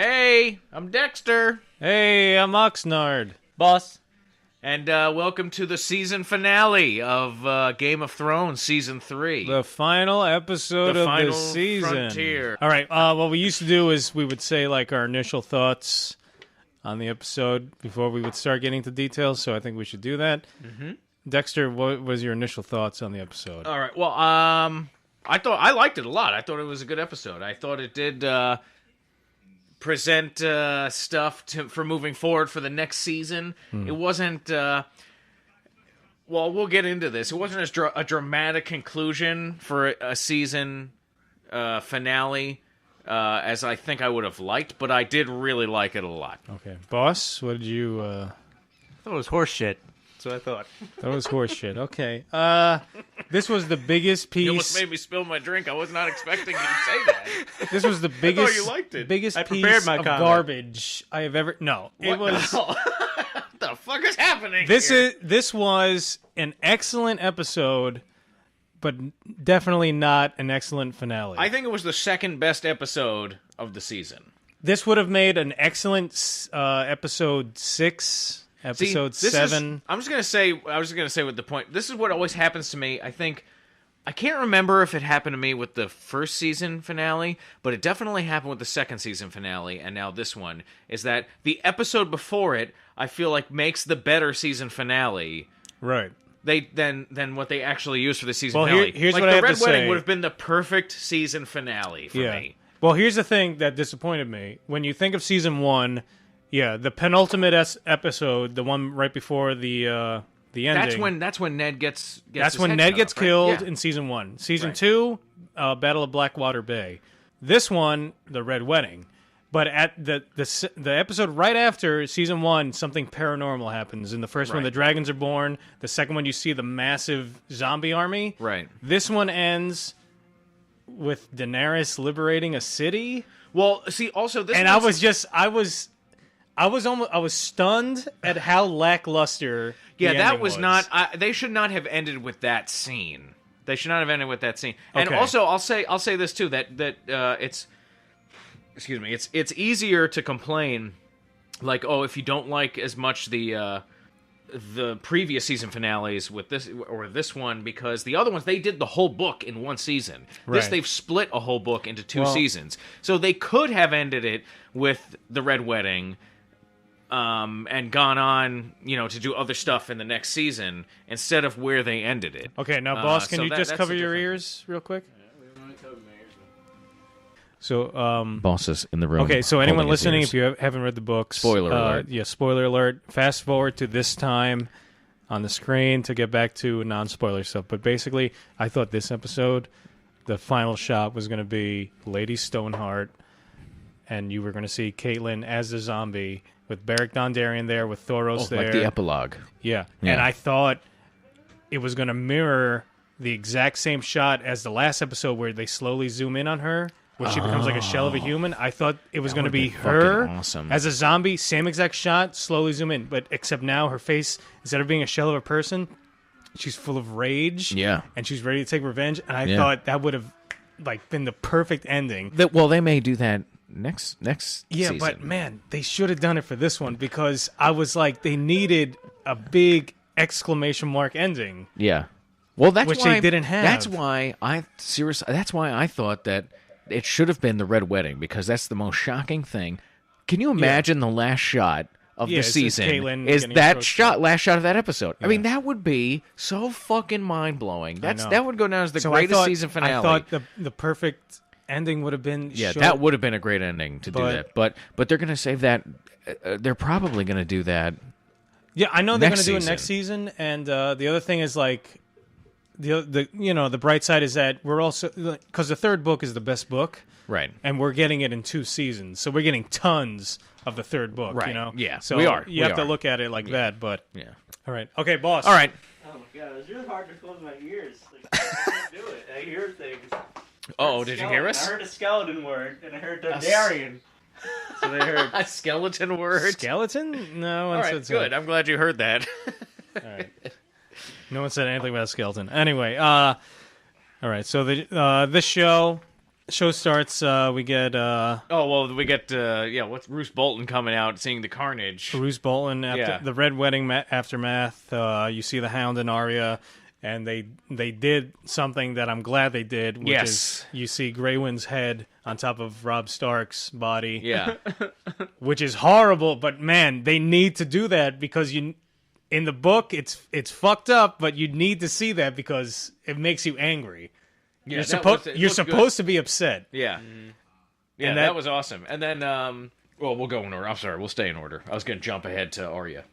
Hey, I'm Dexter. Hey, I'm Oxnard. Boss. And welcome to the season finale of Game of Thrones Season 3. The final episode The of final the season. frontier. All right, what we used to do is we would say like our initial thoughts on the episode before we would start getting to details, so I think we should do that. Mm-hmm. Dexter, what was your initial thoughts on the episode? All right, well, I liked it a lot. I thought it was a good episode. I thought it did present stuff for moving forward for the next season. It wasn't... well, we'll get into this. It wasn't as a dramatic conclusion for a season finale as I think I would have liked, but I did really like it a lot. Okay. Boss, what did you... I thought it was horse shit. That's what I thought. That was horse shit. Okay. This was the biggest piece... You almost made me spill my drink. I was not expecting you to say that. This was the biggest, you liked it. biggest I piece prepared my of comment. garbage I have ever... No, it was... What the fuck is happening This here? this was an excellent episode, but definitely not an excellent finale. I think it was the second best episode of the season. This would have made an excellent episode 6, episode See, 7. I was just gonna say with the point. This is what always happens to me. I can't remember if it happened to me with the first season finale, but it definitely happened with the second season finale, and now this one is that the episode before it, I feel like makes the better season finale. Right. Than what they actually used for the season Well, finale. here's like what I the have Red to Wedding say. would have been the perfect season finale for me. Well, here's the thing that disappointed me. When you think of season 1, the penultimate episode, the one right before the ending. That's when Ned gets That's his when head Ned cut gets off, right? killed Yeah. in season 1. Season Right. 2, Battle of Blackwater Bay. This one, the Red Wedding. But at the episode right after season 1, something paranormal happens. In the first one, Right. the dragons are born. The second one, you see the massive zombie army. Right. This one ends with Daenerys liberating a city. Well, see, also this, And I was stunned at how lackluster. yeah, the that ending was not. They should not have ended with that scene. They should not have ended with that scene. And Okay. also, I'll say this too that it's. Excuse me. It's easier to complain, like, oh, if you don't like as much the previous season finales with this or this one, because the other ones they did the whole book in one season. This Right. they've split a whole book into 2 Well- seasons, so they could have ended it with the Red Wedding, and gone on, to do other stuff in the next season instead of where they ended it. Okay, now, boss, can so you just that's cover the your difference. ears real quick? So, Bosses in the room. okay, so anyone listening, if you haven't read the books, Spoiler alert. Yeah, spoiler alert. Fast forward to this time on the screen to get back to non-spoiler stuff. But basically, I thought this episode, the final shot was going to be Lady Stoneheart, and you were going to see Caitlyn as the zombie with Beric Dondarrion there, with Thoros there. like the epilogue. Yeah. Yeah. And I thought it was going to mirror the exact same shot as the last episode where they slowly zoom in on her, where she becomes like a shell of a human. I thought it was going to be would've been her fucking awesome. as a zombie, same exact shot, slowly zoom in. But except now her face, instead of being a shell of a person, she's full of rage. Yeah. And she's ready to take revenge. And I Yeah. thought that would have been the perfect ending. Well, they may do that next Yeah, season. but man, they should have done it for this one, because I was like, they needed a big exclamation mark ending. Yeah. Well, that's Which why they didn't have. That's why I thought that it should have been the Red Wedding, because that's the most shocking thing. Can you imagine the last shot of Yeah, the it's just season Caitlyn is getting that approached. last shot of that episode? I mean, that would be so fucking mind blowing. know. That would go down as the So greatest I thought, season finale. I thought the perfect ending would have been Yeah, short. that would have been a great ending to do But- that. But they're going to save that. They're probably going to do that. Yeah, I know they're going next to do it next season. And the other thing is like the bright side is that we're also, because the third book is the best book, Right. and we're getting it in 2 seasons, so we're getting tons of the third book. Right. You know, Yeah, So we are. You We have to are. look at it like that. But Yeah. all right, okay, boss. All right. Oh my god, it's really hard to close my ears. Like, I can't do it. I hear things. Oh, did you hear I us? heard a skeleton word, and I heard Dondarrion. So they heard. A skeleton word. Skeleton? No one All said right, so. good. I'm glad you heard that. All right. No one said anything about a skeleton. Anyway, all right. So this show, show starts. We get We get what's Bruce Bolton coming out, seeing the carnage. Bruce Bolton after the Red Wedding aftermath. You see the Hound and Arya, and they did something that I'm glad they did. Which is you see Grey Wind's head on top of Robb Stark's body. Yeah, which is horrible. But man, they need to do that because in the book it's fucked up, but you need to see that because it makes you angry. yeah. You're supposed to be upset. Yeah, yeah. And that was awesome. And then, we'll go in order. I'm sorry, we'll stay in order. I was going to jump ahead to Arya.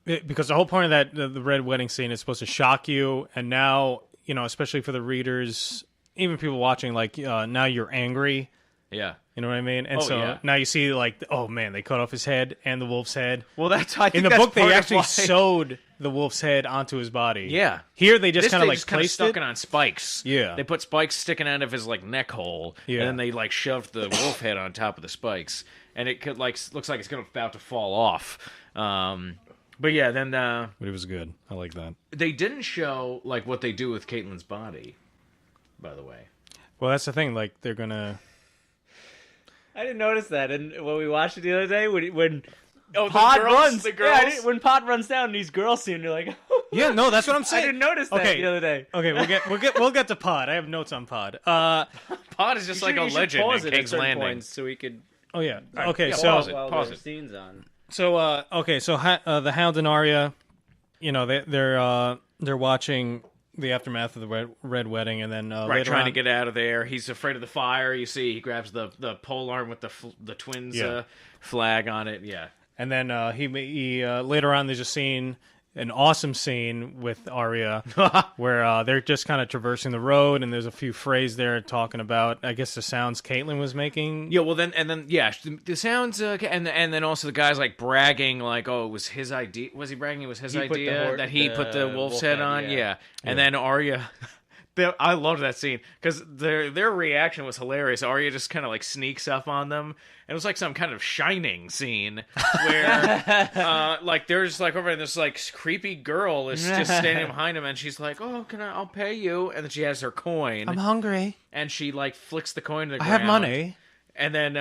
Because the whole point of that, the Red Wedding scene is supposed to shock you, and now, especially for the readers, even people watching, now you're angry. Yeah. You know what I mean? And now you see, oh man, they cut off his head and the wolf's head. Well, I think in the that's book, they part of actually why- sewed the wolf's head onto his body. Yeah. Here, they just This kind they of just kinda placed stuck it. it on spikes. Yeah. They put spikes sticking out of his neck hole, Yeah. and then they shoved the wolf head on top of the spikes, and it could looks like it's about to fall off. But yeah, then But it was good. I like that. they didn't show what they do with Caitlyn's body. By the way, Well, that's the thing. They're gonna. I didn't notice that, and when we watched it the other day, when the Pod girls- runs, the girls? when Pod runs down, and these girls see him, you're like, Yeah, no, that's what I'm I saying. didn't notice that the other day. Okay, we'll get to Pod. I have notes on Pod. Pod is just like a legend pause in it at King's certain Landing. points so we could Oh yeah. Okay, yeah, so pause it. while Pause the it. scene's on. the Hound and Arya, they're watching the aftermath of the Red Wedding, and then Right, later trying on, to get out of there. He's afraid of the fire. You see, he grabs the pole arm with the twins Yeah. flag on it. Yeah. and then he later on there's a scene, an awesome scene with Arya where they're just kind of traversing the road, and there's a few phrases there talking about, I guess, the sounds Caitlyn was making. Yeah, well the sounds, and then also the guy's bragging, oh, it was his idea. Was he bragging it was his He put the idea that he put the wolf's wolf head head, on? yeah. And then Arya, I loved that scene because their reaction was hilarious. Arya just kind of sneaks up on them. And it was some kind of Shining scene where there's over there, this creepy girl is just standing behind him, and she's like, "Oh, I'll pay you," and then she has her coin. I'm hungry. And she flicks the coin to the I ground. have money. And then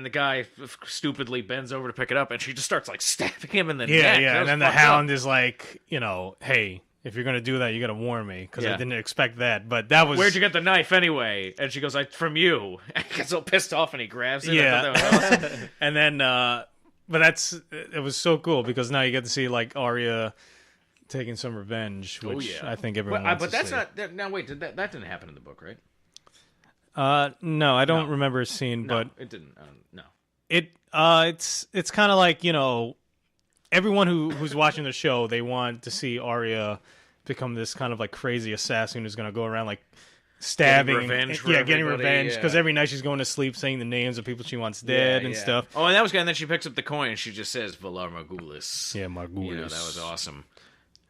the guy stupidly bends over to pick it up, and she just starts stabbing him in the neck. That And was then the fucked Hound up. is like, hey, if you're gonna do that, you gotta warn me because I Yeah. didn't expect that. But that was Where'd you get the knife anyway? And she goes, from you. And he gets all pissed off, and he grabs it. Yeah. I thought that was awesome. And then, but it was so cool because now you get to see Arya taking some revenge, which I think everyone wants but to that's see. not. Now wait, that didn't happen in the book, right? No, I don't No. remember a scene, No, but it didn't. No. it's kind of everyone who's watching the show, they want to see Arya become this kind of crazy assassin who's going to go around stabbing, Getting revenge for getting everybody, revenge because yeah. every night she's going to sleep saying the names of people she wants dead and stuff. Oh, and that was good. And then she picks up the coin, and she just says, Valar Morghulis. Yeah, Margulis. That was awesome.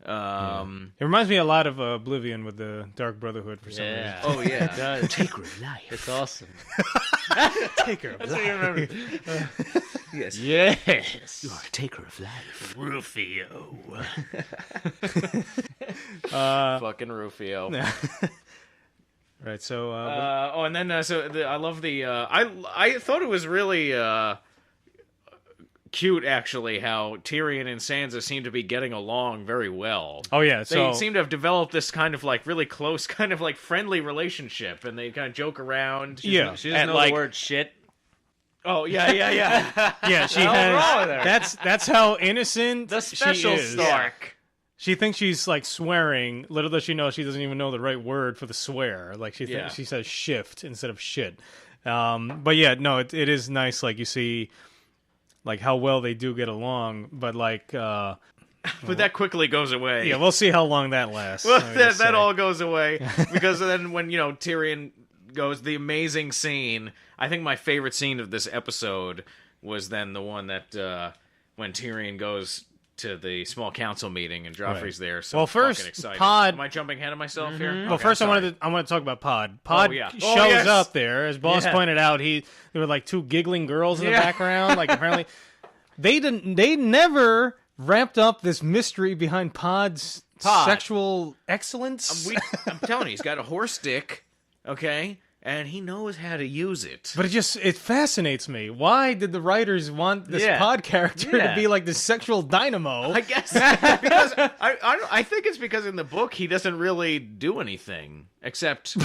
It reminds me a lot of Oblivion with the Dark Brotherhood for some reason. Yeah. Oh, yeah. It does. Taker of life. It's awesome. Taker of That's what you remember. Yes. Yes. You are a taker of life. Rufio. Fucking Rufio. Right, so And then I love the I thought it was really cute actually how Tyrion and Sansa seem to be getting along very well. oh yeah, so They seem to have developed this kind of really close, kind of friendly relationship, and they kind of joke around. Yeah. She doesn't And, know the word shit. Oh yeah. yeah, she What's wrong with has her? that's how innocent The she special is. Stark. She thinks she's swearing. Little does she know she doesn't even know the right word for the swear. Yeah. She says shift instead of shit. But yeah, no, it is nice. You see, how well they do get along. But But that quickly goes away. yeah, we'll see how long that lasts. Well, let me just that say. all goes away because then when Tyrion goes, the amazing scene. I think my favorite scene of this episode was then the one that when Tyrion goes to the small council meeting and Joffrey's there. So Well, I'm first, fucking excited. Pod- Am I jumping ahead of myself here? Well, Okay, first I'm I sorry. wanted to talk about Pod. Pod yeah. shows Oh, yes. up there, as Boss Yeah. pointed out. There were two giggling girls in the Yeah. background. Apparently, they never wrapped up this mystery behind Pod's Pod. sexual excellence. I'm telling you, he's got a horse dick. Okay, and he knows how to use it. But it fascinates me. Why did the writers want this pod character to be like this sexual dynamo? I guess because I think it's because in the book he doesn't really do anything except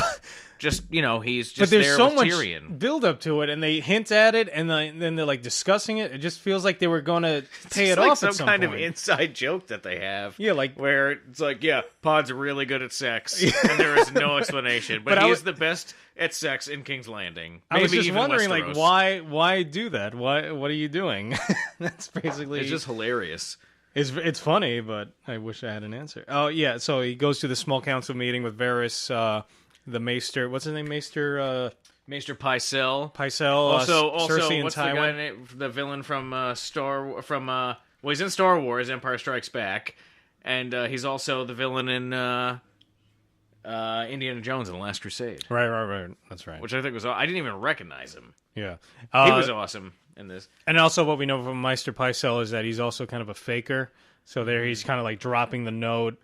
just he's just but there's there so with much Tyrion. build up to it, and they hint at it, and then they're like discussing it. It just feels like they were going to pay it like off at some kind point. of inside joke that they have. Yeah, like where it's like, Pod's really good at sex, and there is no explanation. But he is the best at sex in King's Landing. Maybe I was just even wondering, Westeros. like, why do that? What are you doing? That's basically It's just hilarious. It's funny, but I wish I had an answer. Oh yeah, so he goes to the small council meeting with Varys, the Maester. What's his name? Maester Pycelle. Also, Cersei and what's the Tywin. guy name? The villain from he's in Star Wars, Empire Strikes Back, and he's also the villain in Indiana Jones and the Last Crusade. Right. That's right. Which I think I didn't even recognize him. Yeah, He was awesome in this. And also, what we know from Maester Pycelle is that he's also kind of a faker. So there, he's kind of like dropping the note.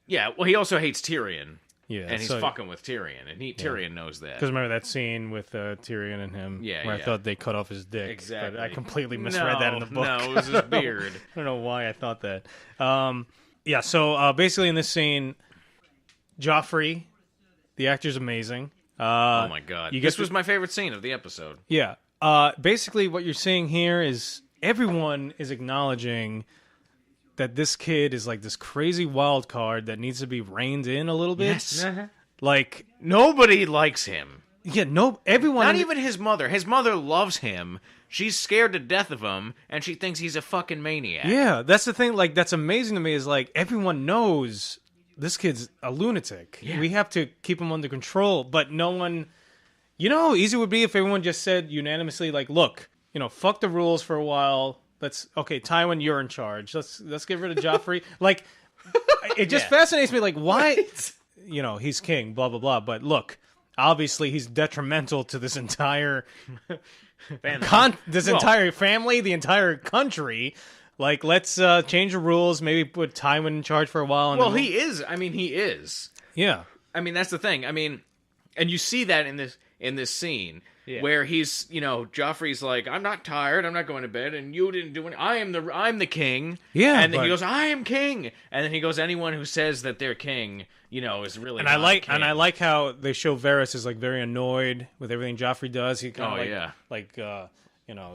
Yeah, well, he also hates Tyrion. Yeah, and he's fucking with Tyrion, and Tyrion knows that. Because remember that scene with Tyrion and him, where I thought they cut off his dick. Exactly. But I completely misread that in the book. No, it was his beard. I don't know why I thought that. So basically in this scene, Joffrey, the actor's amazing. Oh my god, this was my favorite scene of the episode. Yeah. Basically what you're seeing here is everyone is acknowledging that this kid is like this crazy wild card that needs to be reined in a little bit. Yes. Like, nobody likes him. Yeah, everyone. Not even his mother. His mother loves him. She's scared to death of him, and she thinks he's a fucking maniac. Yeah, that's the thing. Like, that's amazing to me is like everyone knows this kid's a lunatic. Yeah. We have to keep him under control, but no one. You know how easy it would be if everyone just said unanimously, like, look, fuck the rules for a while. Tywin, you're in charge. Let's get rid of Joffrey. Like, it just fascinates me. Like, why? Right. He's king. Blah blah blah. But look, obviously, he's detrimental to this entire entire family, the entire country. Like, let's change the rules. Maybe put Tywin in charge for a while. Well, he is. I mean, he is. Yeah. I mean, that's the thing. I mean, and you see that in this scene. Yeah. Where he's, Joffrey's like, I'm not tired, I'm not going to bed, and you didn't do anything. I'm the king. Yeah. And then he goes, I am king. And then he goes, anyone who says that they're king, is really and not king. And I like how they show Varys is like very annoyed with everything Joffrey does. He kind of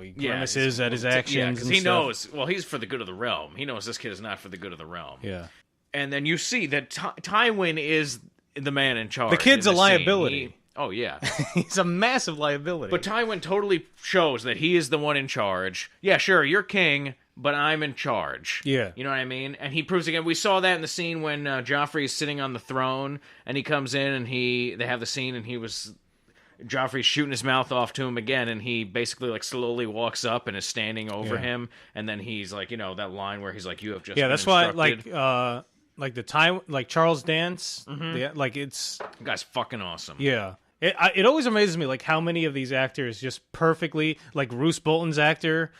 he grimaces at his actions. Yeah, because he knows. Well, he's for the good of the realm. He knows this kid is not for the good of the realm. Yeah. And then you see that Tywin is the man in charge. The kid's a liability. Oh, yeah. He's a massive liability. But Tywin totally shows that he is the one in charge. Yeah, sure, you're king, but I'm in charge. Yeah. You know what I mean? And he proves again. We saw that in the scene when Joffrey is sitting on the throne, and he comes in, and they have the scene, and Joffrey's shooting his mouth off to him again, and he basically slowly walks up and is standing over him, and then he's like, that line where he's like, you have just been that's instructed. why, like the time, like Charles Dance, it's that guy's fucking awesome. Yeah. It always amazes me, like, how many of these actors just perfectly, like Roose Bolton's actor.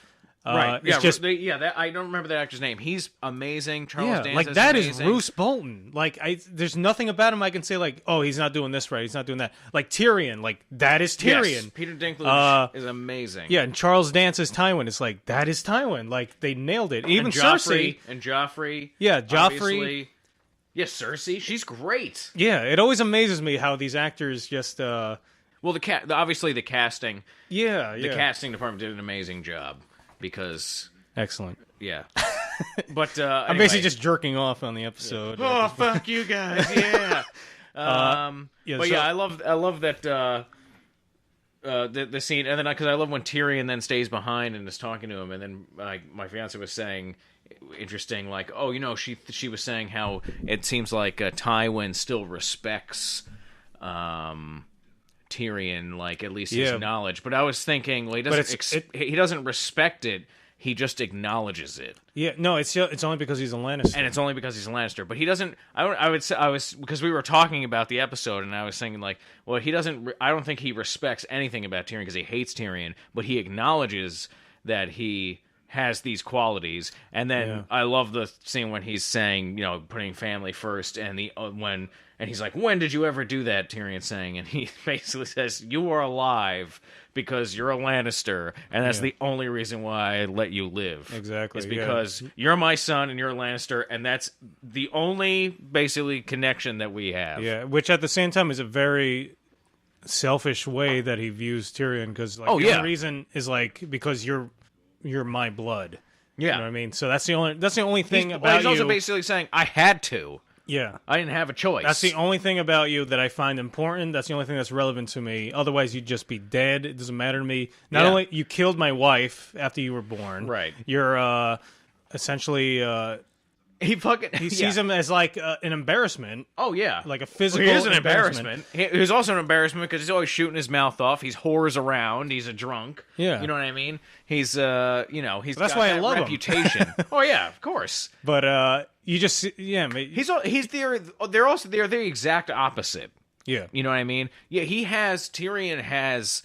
Right. Yeah, I don't remember that actor's name. He's amazing. Charles Dance like, that amazing. is Roose Bolton. Like, there's nothing about him I can say, like, oh, he's not doing this right, he's not doing that. Like, Tyrion, like, that is Tyrion. Yes, Peter Dinklage is amazing. Yeah, and Charles Dance is Tywin. It's like, that is Tywin. Like, they nailed it. Even Cersei. And Joffrey. Yeah, Joffrey. Obviously. Yeah, Cersei, she's great. Yeah, it always amazes me how these actors just. Well, obviously the casting. Yeah, the casting department did an amazing job because. Excellent. Yeah, but I'm basically just jerking off on the episode. Yeah. Oh, fuck you guys! Yeah. I love that. The scene, and then because I love when Tyrion then stays behind and is talking to him, and then my fiance was saying. Interesting, like, she was saying how it seems like Tywin still respects Tyrion, like at least his knowledge. But I was thinking, well, he doesn't respect it; he just acknowledges it. Yeah, no, it's only because he's a Lannister, and it's only because he's a Lannister. But he doesn't. I was because we were talking about the episode, and I was saying like, well, he doesn't. I don't think he respects anything about Tyrion because he hates Tyrion, but he acknowledges that he has these qualities. And then I love the scene when he's saying, putting family first, and he's like, when did you ever do that, Tyrion's saying, and he basically says, you are alive because you're a Lannister, and that's the only reason why I let you live. Exactly. It's because you're my son and you're a Lannister, and that's the only, basically, connection that we have. Yeah, which at the same time is a very selfish way that he views Tyrion, because the only reason is because you're my blood. Yeah. You know what I mean? So that's the only thing about he's also basically saying, I had to. Yeah. I didn't have a choice. That's the only thing about you that I find important. That's the only thing that's relevant to me. Otherwise, you'd just be dead. It doesn't matter to me. Not only you killed my wife after you were born. Right. You're essentially... he sees him as an embarrassment. Oh, yeah. Like a physical he is an embarrassment. He's also an embarrassment because he's always shooting his mouth off. He's whores around. He's a drunk. Yeah. You know what I mean? He's, he's that's got why that I love reputation. Oh, yeah, of course. But, you just... Yeah. They're the exact opposite. Yeah. You know what I mean? Yeah, Tyrion has,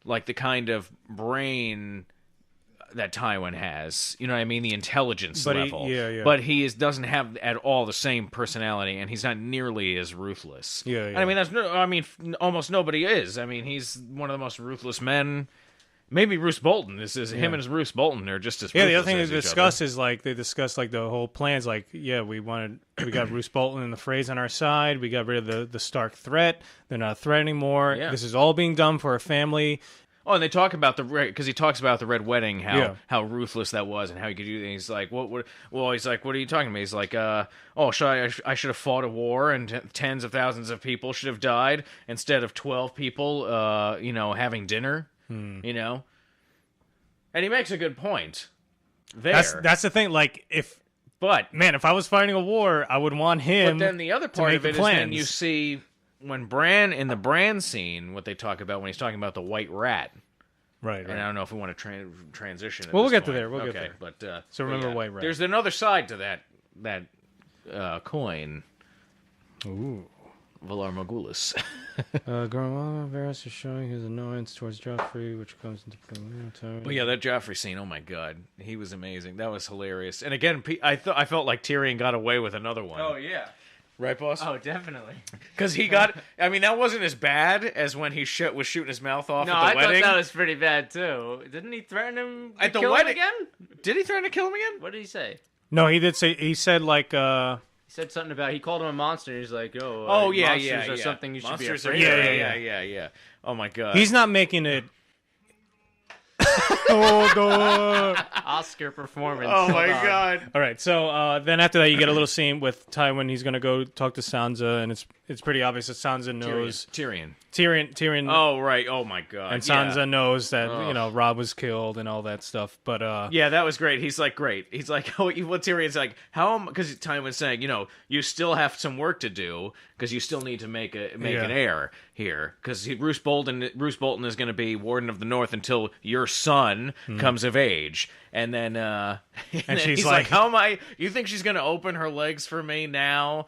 the kind of brain that Tywin has, you know what I mean, the intelligence level. But he doesn't have at all the same personality, and he's not nearly as ruthless. Yeah. I mean, almost nobody is. I mean, he's one of the most ruthless men. Maybe Roose Bolton. Him and Roose Bolton are just as. Yeah, the other thing they discuss is they discuss the whole plans. We got Roose Bolton and the Freys on our side. We got rid of the Stark threat. They're not a threat anymore. Yeah. This is all being done for a family. Oh, and they talk about because he talks about the Red Wedding, how ruthless that was, and how he could do things. He's like, what? Well, he's like, what are you talking about? He's like, I should have fought a war, and tens of thousands of people should have died instead of 12 people, having dinner, And he makes a good point. That's the thing. If I was fighting a war, I would want him. But then the other part of it is then you see. When Bran, in the Bran scene, what they talk about when he's talking about the White Rat. Right. And I don't know if we want to transition. We'll get to there. We'll get there. But, so remember White Rat. There's another side to that coin. Ooh. Valar Morghulis. Varys is showing his annoyance towards Joffrey, which comes into play. But yeah, that Joffrey scene, oh my god. He was amazing. That was hilarious. And again, I felt like Tyrion got away with another one. Oh, yeah. Right, boss? Oh, definitely. Because that wasn't as bad as when he was shooting his mouth off at the wedding. No, I thought that was pretty bad, too. Didn't he threaten him to kill him again? Did he threaten to kill him again? What did he say? No, he did say, he said He said something about, he called him a monster, and he's like, monsters are something you should be afraid of. Yeah. Oh, my God. He's not making it... Oscar performance. Oh my god! All right, so then after that, you get a little scene with Tywin. He's gonna go talk to Sansa, and it's pretty obvious that Sansa knows Tyrion. Oh right! Oh my god! And Sansa knows that Robb was killed and all that stuff. But yeah, that was great. He's like, great. He's like, what Tyrion's like? How? Because Tywin's saying, you still have some work to do because you still need to make an heir here because Roose Bolton is going to be Warden of the North until your son comes of age. And then, and she's like, how am I? You think she's going to open her legs for me now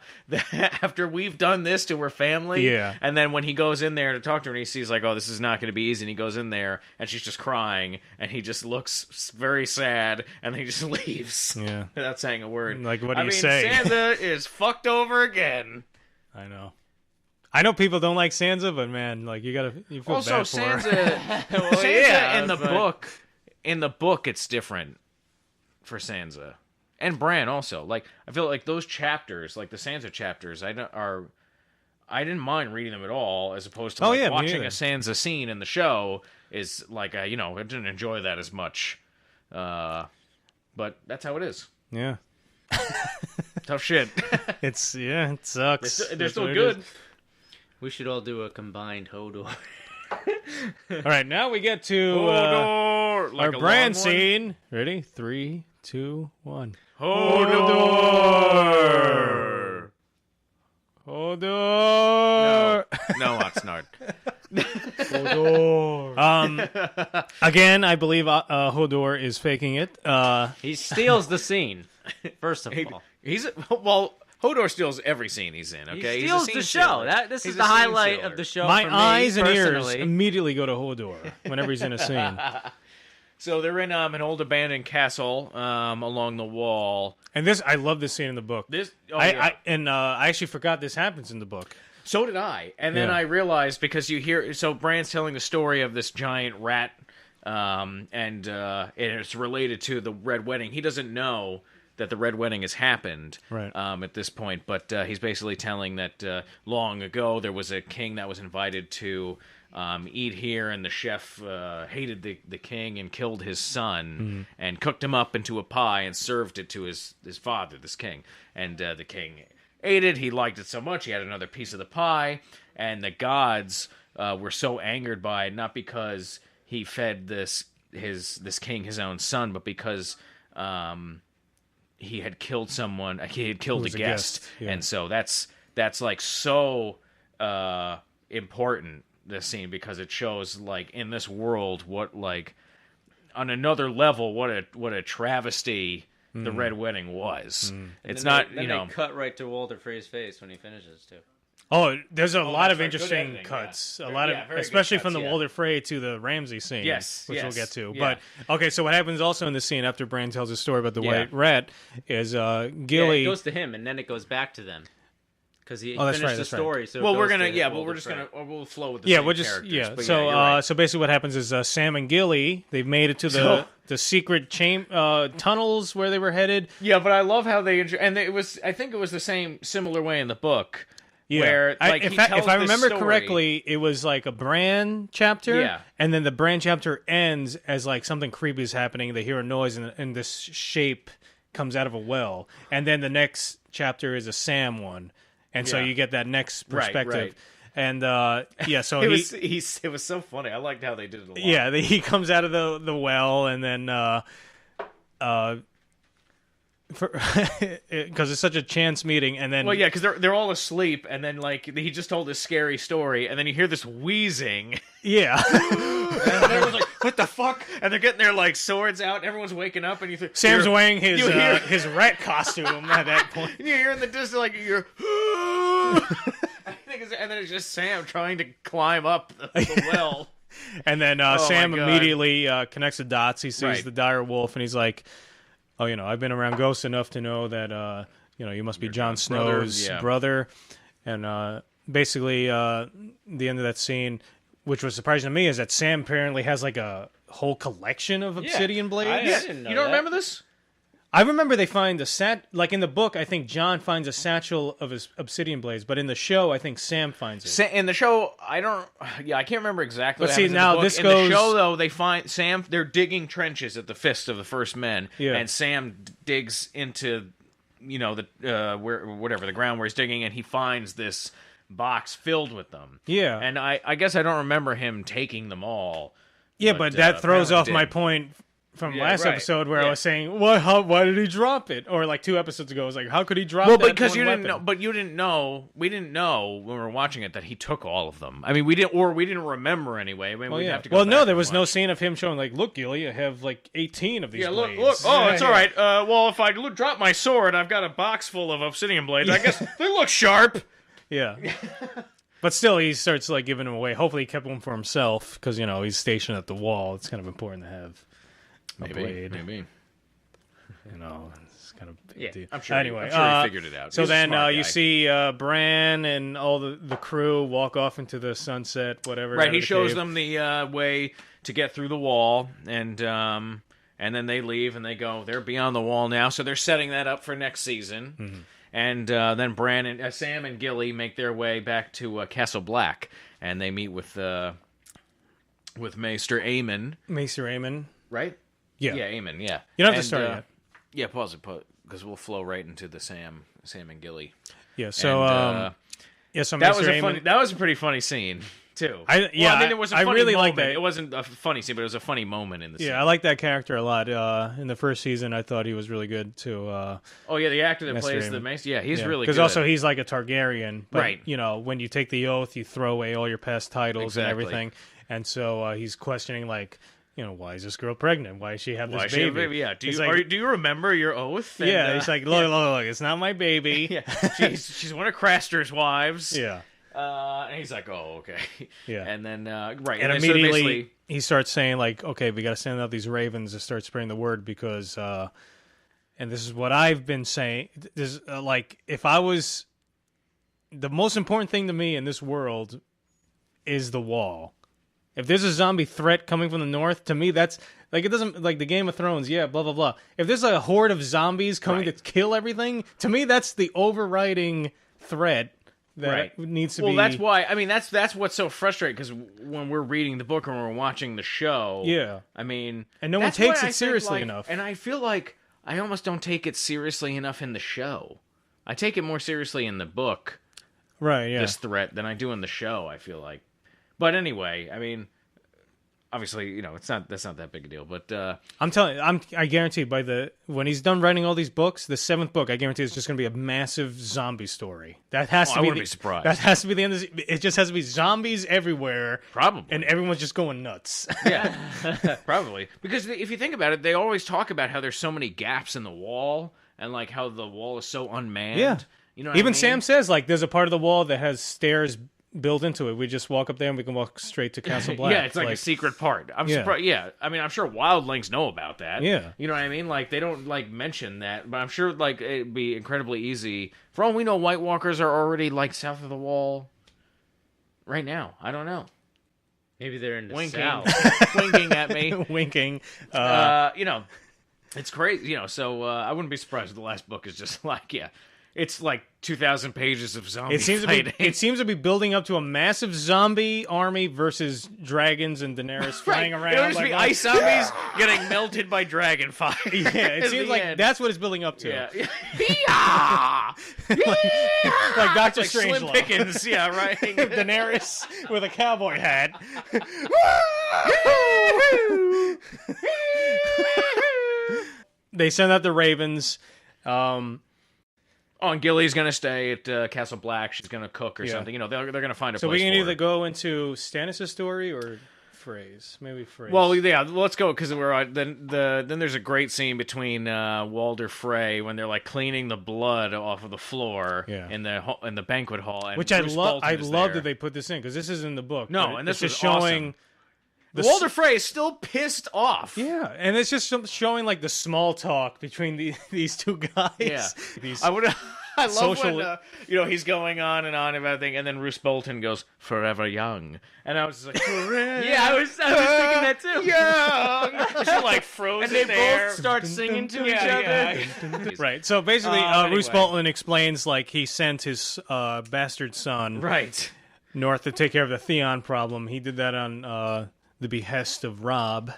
after we've done this to her family? Yeah. And then when he goes in there to talk to her and he sees this is not going to be easy. And he goes in there and she's just crying and he just looks very sad and then he just leaves. Yeah. Without saying a word. Like, what do you say? Sansa is fucked over again. I know people don't like Sansa, but man, you feel also, bad for Sansa, her. Sansa in the book, it's different for Sansa and Bran also. I feel like those chapters, the Sansa chapters, I didn't mind reading them at all, as opposed to watching a Sansa scene in the show. Is I didn't enjoy that as much. But that's how it is. Yeah. Tough shit. It sucks. They're still good. We should all do a combined Hodor. All right, now we get to our Bran scene. Ready? 3, 2, 1. Hodor! Hodor! No, Oxnard. Hodor. Again, I believe Hodor is faking it. He steals the scene, first of all. Hodor steals every scene he's in, okay? He steals the show. This is the highlight of the show. My for me, eyes and ears personally. immediately go to Hodor whenever he's in a scene. So they're in an old abandoned castle along the wall. And I love this scene in the book. I actually forgot this happens in the book. So did I. And then I realized, because you hear... So Bran's telling the story of this giant rat, and it's related to the Red Wedding. He doesn't know that the Red Wedding has happened at this point, but he's basically telling that long ago there was a king that was invited to eat here, and the chef hated the king and killed his son and cooked him up into a pie and served it to his father, this king. And the king ate it. He liked it so much he had another piece of the pie, and the gods were so angered by it, not because he fed this king his own son, but because he had killed someone. He had killed a guest. And so that's like so important, this scene, because it shows, like, in this world what, like, on another level, what a travesty the Red Wedding was. It's not, they cut right to Walter Frey's face when he finishes too. Oh, there's a lot of interesting cuts. A lot of, especially from the Walter Frey to the Ramsay scene. Yes, which we'll get to. Yeah. But okay, so what happens also in the scene after Bran tells his story about the White Rat is Gilly. It goes to him, and then it goes back to them. Because he finished the story. Right. So we're just gonna we'll flow with the same characters. So basically, what happens is Sam and Gilly, they've made it to the secret tunnels where they were headed. Yeah, but I love how I think it was the similar way in the book. Yeah. Where, like, if I remember correctly, it was like a Bran chapter, and then the Bran chapter ends as like something creepy is happening. They hear a noise, and this shape comes out of a well, and then the next chapter is a Sam one. And so you get that next perspective. Right. And so it was so funny. I liked how they did it a lot. Yeah, he comes out of the well, and then because it's such a chance meeting, and then because they're all asleep, and then, like, he just told this scary story, and then you hear this wheezing. Yeah. And everyone's like, what the fuck? And they're getting their, like, swords out, and everyone's waking up, and Sam's wearing his rat costume at that point. And you hear in the distance, like, you're... and then it's just Sam trying to climb up the well. And then Sam immediately connects the dots. He sees the dire wolf, and he's like, oh, I've been around ghosts enough to know that, you must be Jon Snow's brother. And basically, the end of that scene, which was surprising to me, is that Sam apparently has like a whole collection of obsidian blades. I didn't know you don't that. remember this? I remember they find like in the book, I think Jon finds a satchel of his obsidian blades, but in the show, I think Sam finds it. In the show, I can't remember exactly. But see, now this goes... In the show, though, they find Sam, they're digging trenches at the Fist of the First Men, and Sam digs into, the ground where he's digging, and he finds this box filled with them. Yeah. And I guess I don't remember him taking them all. Yeah, but that throws off my point from last episode where I was saying, why did he drop it? Or like 2 episodes ago, I was like, how could he drop that? Well, because you didn't know. But you didn't know. We didn't know when we were watching it that he took all of them. I mean, we didn't remember anyway. I mean, we'd have to go back there was no scene of him showing like, look, Gilly, I have like 18 of these blades. Look. Oh, it's all right. Well, if I drop my sword, I've got a box full of obsidian blades. I guess they look sharp. Yeah. But still, he starts like giving them away. Hopefully, he kept one for himself because he's stationed at the wall. It's kind of important to have a blade. Maybe. It's kind of I'm sure. Anyway, I'm sure he figured it out. So then you see Bran and all the crew walk off into the sunset. Whatever. Right. He shows them the way to get through the wall, and then they leave and they go. They're beyond the wall now, so they're setting that up for next season. Mm-hmm. And then Bran and Sam and Gilly make their way back to Castle Black, and they meet with Maester Aemon. Maester Aemon, right? Yeah, Aemon. Yeah. You don't have to start yet. Yeah, pause it, because we'll flow right into the Sam and Gilly. Yeah. So, so that was a pretty funny scene too. It was a funny really moment. Like that. It wasn't a funny scene, but it was a funny moment in the scene. Yeah, I like that character a lot. In the first season, I thought he was really good too. The actor that plays the Mace, he's really good. Because also he's like a Targaryen, but, right? When you take the oath, you throw away all your past titles and everything, and so he's questioning like, why is this girl pregnant? Why does she have this baby? Yeah. Do you remember your oath? And, he's like, look, it's not my baby. Yeah, she's one of Craster's wives. Yeah. And he's like, oh, okay. Yeah. And then, And immediately he starts saying, like, okay, we got to send out these ravens to start spreading the word because, and this is what I've been saying, this, like, if I was, the most important thing to me in this world is the wall. If there's a zombie threat coming from the north, to me, that's, like, it doesn't, like, the Game of Thrones, yeah, blah, blah, blah. If there's a horde of zombies coming to kill everything, to me, that's the overriding threat that needs to be... Well, that's why, I mean, that's what's so frustrating, because when we're reading the book and we're watching the show, I mean... And no one takes it seriously enough. And I feel like I almost don't take it seriously enough in the show. I take it more seriously in the book, this threat, than I do in the show, I feel like. But anyway, I mean... Obviously, you know, that's not that big a deal, but I guarantee when he's done writing all these books, the 7th book, I guarantee it's just going to be a massive zombie story. That has to be. I wouldn't be surprised. That has to be the end. It just has to be zombies everywhere, probably, and everyone's just going nuts. Yeah, probably. Because if you think about it, they always talk about how there's so many gaps in the wall, and like how the wall is so unmanned. Yeah, you know. Even Sam says like there's a part of the wall that has stairs built into it. We just walk up there and we can walk straight to Castle Black. Yeah, it's like a secret part. I'm surprised. Yeah, I mean, I'm sure wildlings know about that. Yeah, you know what I mean. Like they don't like mention that, but I'm sure like it'd be incredibly easy. For all we know, White Walkers are already like south of the wall right now. I don't know. Maybe they're in the winking, south. winking at me, winking. You know, it's crazy. You know, so I wouldn't be surprised if the last book is just like it's like 2,000 pages of zombie fighting. It seems to be building up to a massive zombie army versus dragons and Daenerys flying around. It'll just be ice zombies getting melted by dragon fire. Yeah, it seems like that's what it's building up to. Yeah. Like Dr. Like Strangelove. Slim Pickens, yeah, right. Daenerys with a cowboy hat. They send out the ravens. Oh, and Gilly's going to stay at Castle Black. She's going to cook or something. You know, they're going to find a place for her. So we can either go into Stannis' story or Frey's. Maybe Frey's. Well, yeah, let's go, because then there's a great scene between Walder Frey when they're like cleaning the blood off of the floor in the banquet hall. And which I love that they put this in, because this is in the book. No, and this is showing... Awesome. Walder Frey is still pissed off. Yeah, and it's just showing like the small talk between these two guys. Yeah, I love social... when you know, he's going on and on about things, and then Roose Bolton goes, "Forever young," and I was just like, "Forever." Yeah, I was thinking that too. Young. She like froze, and they both start singing to each other. Right. So basically, Roose Bolton explains like he sent his bastard son north to take care of the Theon problem. He did that on the behest of Robb,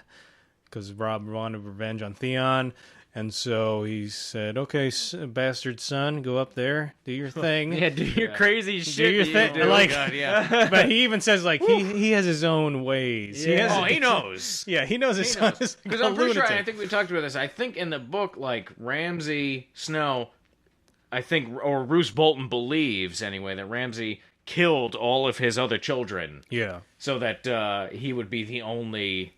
because Robb wanted revenge on Theon, and so he said, "Okay, bastard son, go up there, do your thing, do your crazy shit, do your thing." Like, oh God, yeah. But he even says like he has his own ways. Yeah. He knows. Yeah, he knows his son is because I'm pretty sure. I think we talked about this. I think in the book, like Ramsay Snow, I think, or Roose Bolton believes anyway, that Ramsay killed all of his other children. Yeah. So that he would be the only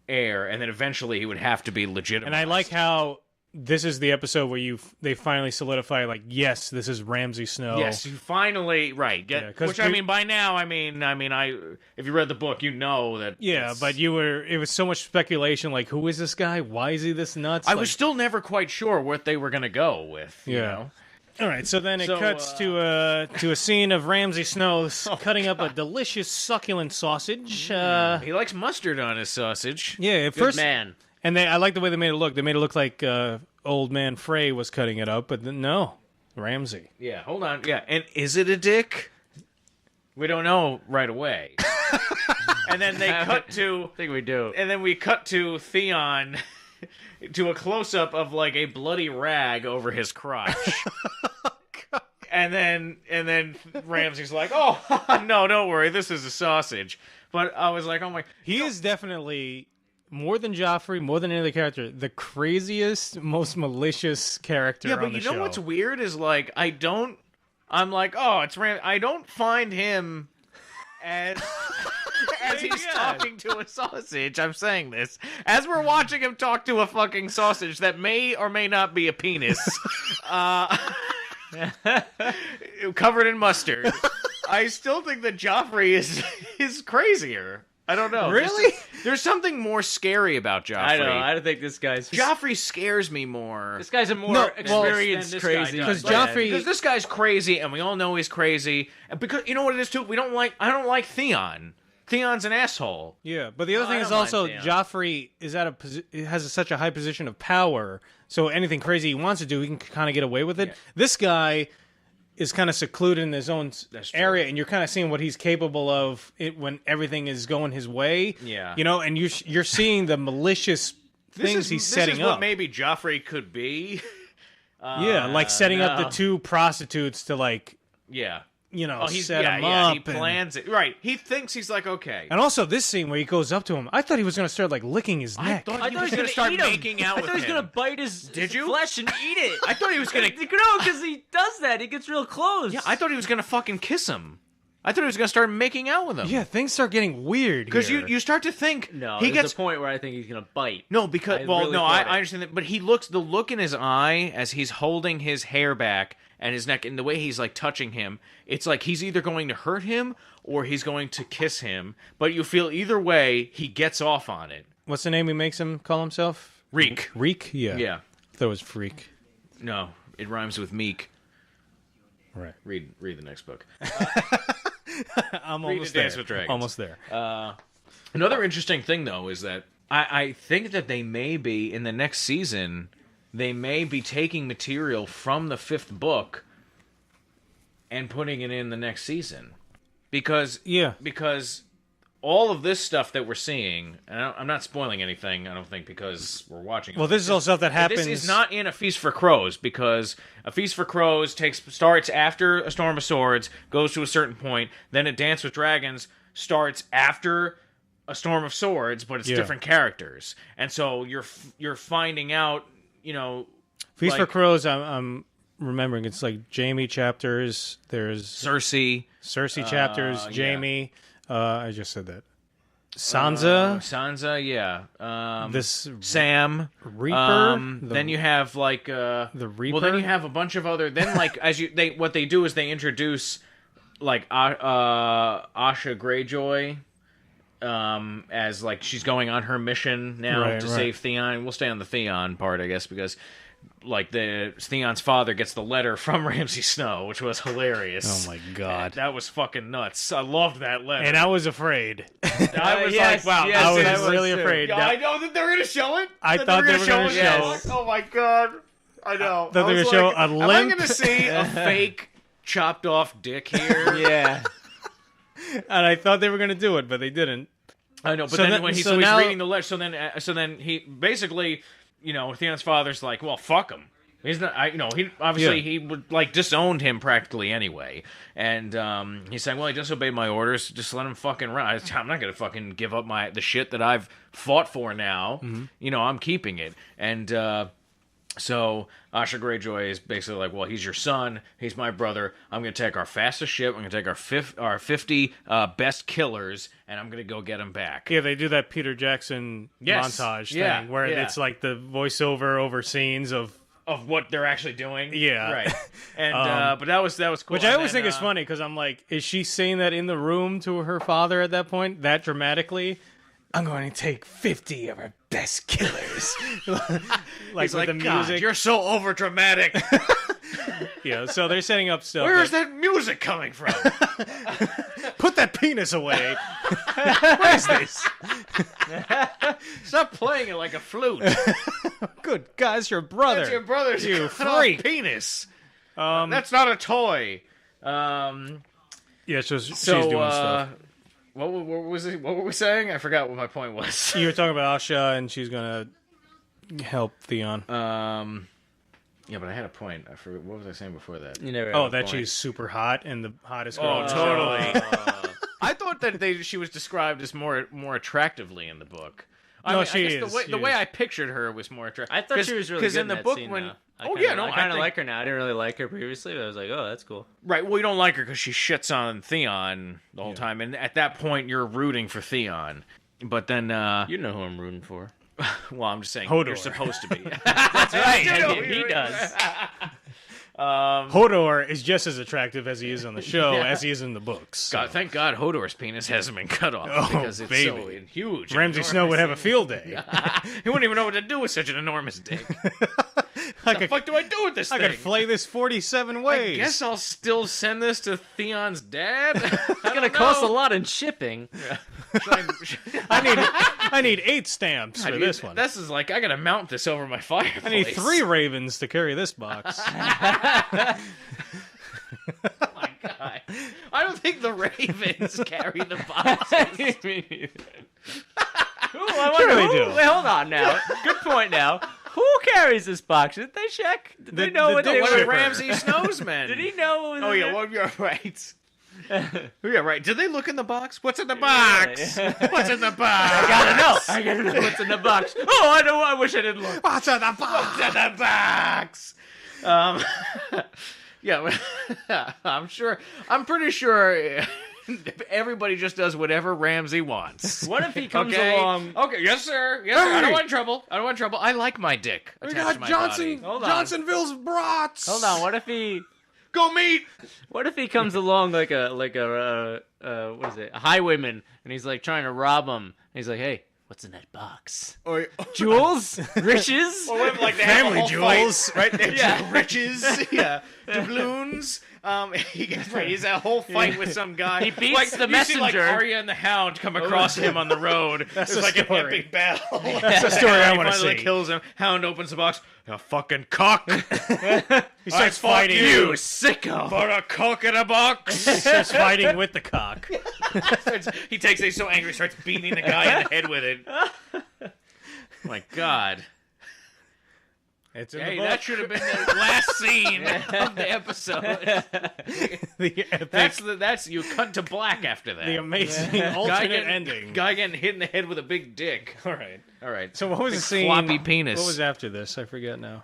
heir, and then eventually he would have to be legitimate. And I like how this is the episode where they finally solidify, like, yes, this is Ramsay Snow. Yes, you finally which I mean, by now, if you read the book, you know that. Yeah, but it was so much speculation. Like, who is this guy? Why is he this nuts? I was still never quite sure what they were going to go with. You know? All right, so then it cuts to a scene of Ramsay Snow cutting up a delicious, succulent sausage. He likes mustard on his sausage. Yeah, at Good first, man. And I like the way they made it look. They made it look like old man Frey was cutting it up, but no, Ramsay. Yeah, hold on. Yeah, and is it a dick? We don't know right away. And then they cut to... I think we do. And then we cut to Theon... to a close-up of like a bloody rag over his crotch. and then Ramsay's like, "Oh, no, don't worry, this is a sausage." But I was like, "Oh my..." He is definitely, more than Joffrey, more than any other character, the craziest, most malicious character on the show. Yeah, but you know what's weird is like, I'm like, "Oh, it's I don't find him as he's talking to a sausage." I'm saying this as we're watching him talk to a fucking sausage that may or may not be a penis, covered in mustard. I still think that Joffrey is crazier. I don't know. Really? There's something more scary about Joffrey. I know. I don't think this guy's... Joffrey scares me more. This guy's a more experienced crazy. Because Joffrey... Because this guy's crazy, and we all know he's crazy. And because, you know what it is, too? I don't like Theon. Theon's an asshole. Yeah, but the other thing is also Joffrey is has such a high position of power, so anything crazy he wants to do, he can kind of get away with it. Yeah. This guy is kind of secluded in his own area, and you're kind of seeing what he's capable of when everything is going his way. Yeah. And you're seeing the malicious things he's setting up. This is what maybe Joffrey could be. Like setting up the two prostitutes to set him up. He plans it. Right. He thinks he's like, okay. And also this scene where he goes up to him, I thought he was going to start licking his neck. I thought he was going to start making out with him. I thought he was going to bite his flesh and eat it. I thought he was going to... No, because he does that. He gets real close. Yeah, I thought he was going to fucking kiss him. I thought he was going to start making out with him. Yeah, things start getting weird because you start to think... No, there's a point where I think he's going to bite. No, because... I understand that. But the look in his eye as he's holding his hair back and his neck, and the way he's touching him, it's like he's either going to hurt him or he's going to kiss him. But you feel either way, he gets off on it. What's the name he makes him call himself? Reek. Reek? Yeah. Yeah. I thought it was Freak. No, it rhymes with meek. Right. Read the next book. I'm almost there. Dance with Dragons. Almost there. Another interesting thing, though, is that I think that they may be, in the next season... They may be taking material from the 5th book and putting it in the next season. Because all of this stuff that we're seeing, and I'm not spoiling anything, I don't think, because we're watching it. Well, this is all stuff that happens... This is not in A Feast for Crows, because A Feast for Crows starts after A Storm of Swords, goes to a certain point, then A Dance with Dragons starts after A Storm of Swords, but it's different characters. And so you're finding out... Feast for Crows, I'm remembering it's Jaime chapters, there's Cersei chapters, Jaime, I just said that. Sansa, yeah. This Sam Reaper. Then you have the Reaper. Well, then you have a bunch of other. Then what they do is they introduce Asha Greyjoy. As she's going on her mission now to save Theon. We'll stay on the Theon part, I guess, because Theon's father gets the letter from Ramsay Snow, which was hilarious. Oh my god, that was fucking nuts. I loved that letter, and I was afraid. I was wow, I was really afraid. Yeah, I know that they're gonna show it. I thought they were gonna show it. Oh my god, I know. They're gonna show a limp. Am I gonna see a fake chopped off dick here? Yeah. And I thought they were going to do it, but they didn't. I know, but then when he's reading the letter, so then he basically, Theon's father's like, well, fuck him. He's not, he obviously he would disowned him practically anyway, and he's saying, well, he disobeyed my orders. Just let him fucking run. I'm not gonna fucking give up the shit that I've fought for now. Mm-hmm. I'm keeping it, and. So Asha Greyjoy is basically like, well, he's your son, he's my brother. I'm going to take our fastest ship, I'm going to take our 50 best killers, and I'm going to go get him back. Yeah, they do that Peter Jackson montage thing where it's the voiceover over scenes of what they're actually doing. Yeah, right. And but that was cool. Which I always think is funny because I'm like, is she saying that in the room to her father at that point that dramatically? I'm going to take 50 of our best killers. With the music. God, you're so over dramatic. Yeah, so they're setting up stuff. Where's that music coming from? Put that penis away. What is this? Stop playing it like a flute. Good guy's your brother. That's your brother's you freak. Penis. That's not a toy. Yeah, so she's doing stuff. What were we saying? I forgot what my point was. You were talking about Asha, and she's gonna help Theon. Yeah, but I had a point. I forgot. What was I saying before that? You never. Had a point. She's super hot and the hottest girl. Oh, totally. I thought that she was described as more attractively in the book. I guess the way I pictured her was more attractive. I thought she was really good in that scene, though. I kind of like her now. I didn't really like her previously, but I was like, oh, that's cool. Right, well, you don't like her because she shits on Theon the whole time, and at that point, you're rooting for Theon. But then... you know who I'm rooting for. Well, I'm just saying, Hodor. You're supposed to be. That's right, he does. Hodor is just as attractive as he is on the show as he is in the books. So. God, thank God Hodor's penis hasn't been cut off because it's so huge. Ramsay Snow would have a field day. He wouldn't even know what to do with such an enormous dick. What the fuck do I do with this thing? I could flay this 47 ways. I guess I'll still send this to Theon's dad. It's gonna cost a lot in shipping. Yeah. I need 8 stamps for this one. This is like I gotta mount this over my fireplace. I need 3 ravens to carry this box. Oh my God! I don't think the ravens carry the boxes. Wait, hold on now. Good point now. Who carries this box? Did they check? Did they know what they were? Ramsay Snow's men. Did he know what was in there? Well, you're right. Yeah, right. Did they look in the box? What's in the box? What's in the box? I gotta know what's in the box. Oh, I know. I wish I didn't look. What's in the box? What's in the box? Yeah, I'm pretty sure everybody just does whatever Ramsay wants. What if he comes along? Okay, yes, sir. Yes, sir. I don't want trouble. I like my dick. We got Johnsonville's brats. Hold on. What if he? Go meet. What if he comes along like a what is it? A highwayman, and he's like trying to rob him. And he's like, hey, what's in that box? Jewels? Riches? Or what if, like, they family have jewels, fight, right? Yeah, riches. Yeah, doubloons. He's a whole fight with some guy. He beats the messenger. You see, like, Arya and the Hound come across him on the road. It's like an epic battle. That's the story I want to see. He finally kills him. Hound opens the box. A fucking cock. He starts fighting. You sicko. For a cock in a box. He starts fighting with the cock. He's so angry, starts beating the guy in the head with it. Oh my God. It's in hey, the book. that should have been the last scene of the episode. The epic, that's you cut to black after that. the amazing alternate ending. Guy getting hit in the head with a big dick. All right. So what was the scene? Floppy penis. What was after this? I forget now.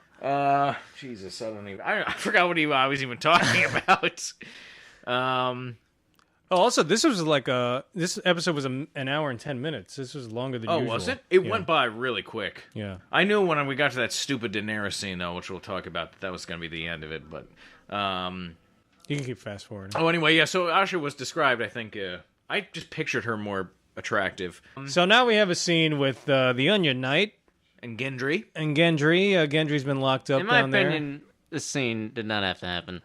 Jesus, I forgot what I was even talking about. Also, this episode was an hour and 10 minutes. This was longer than usual. Oh, was it? It went by really quick. Yeah. I knew when we got to that stupid Daenerys scene, though, which we'll talk about, that was going to be the end of it, but... You can keep fast forwarding. Oh, anyway, yeah, so Asha was described, I think... I just pictured her more attractive. So now we have a scene with the Onion Knight. And Gendry. Gendry's been locked up down there. In my opinion, this scene did not have to happen.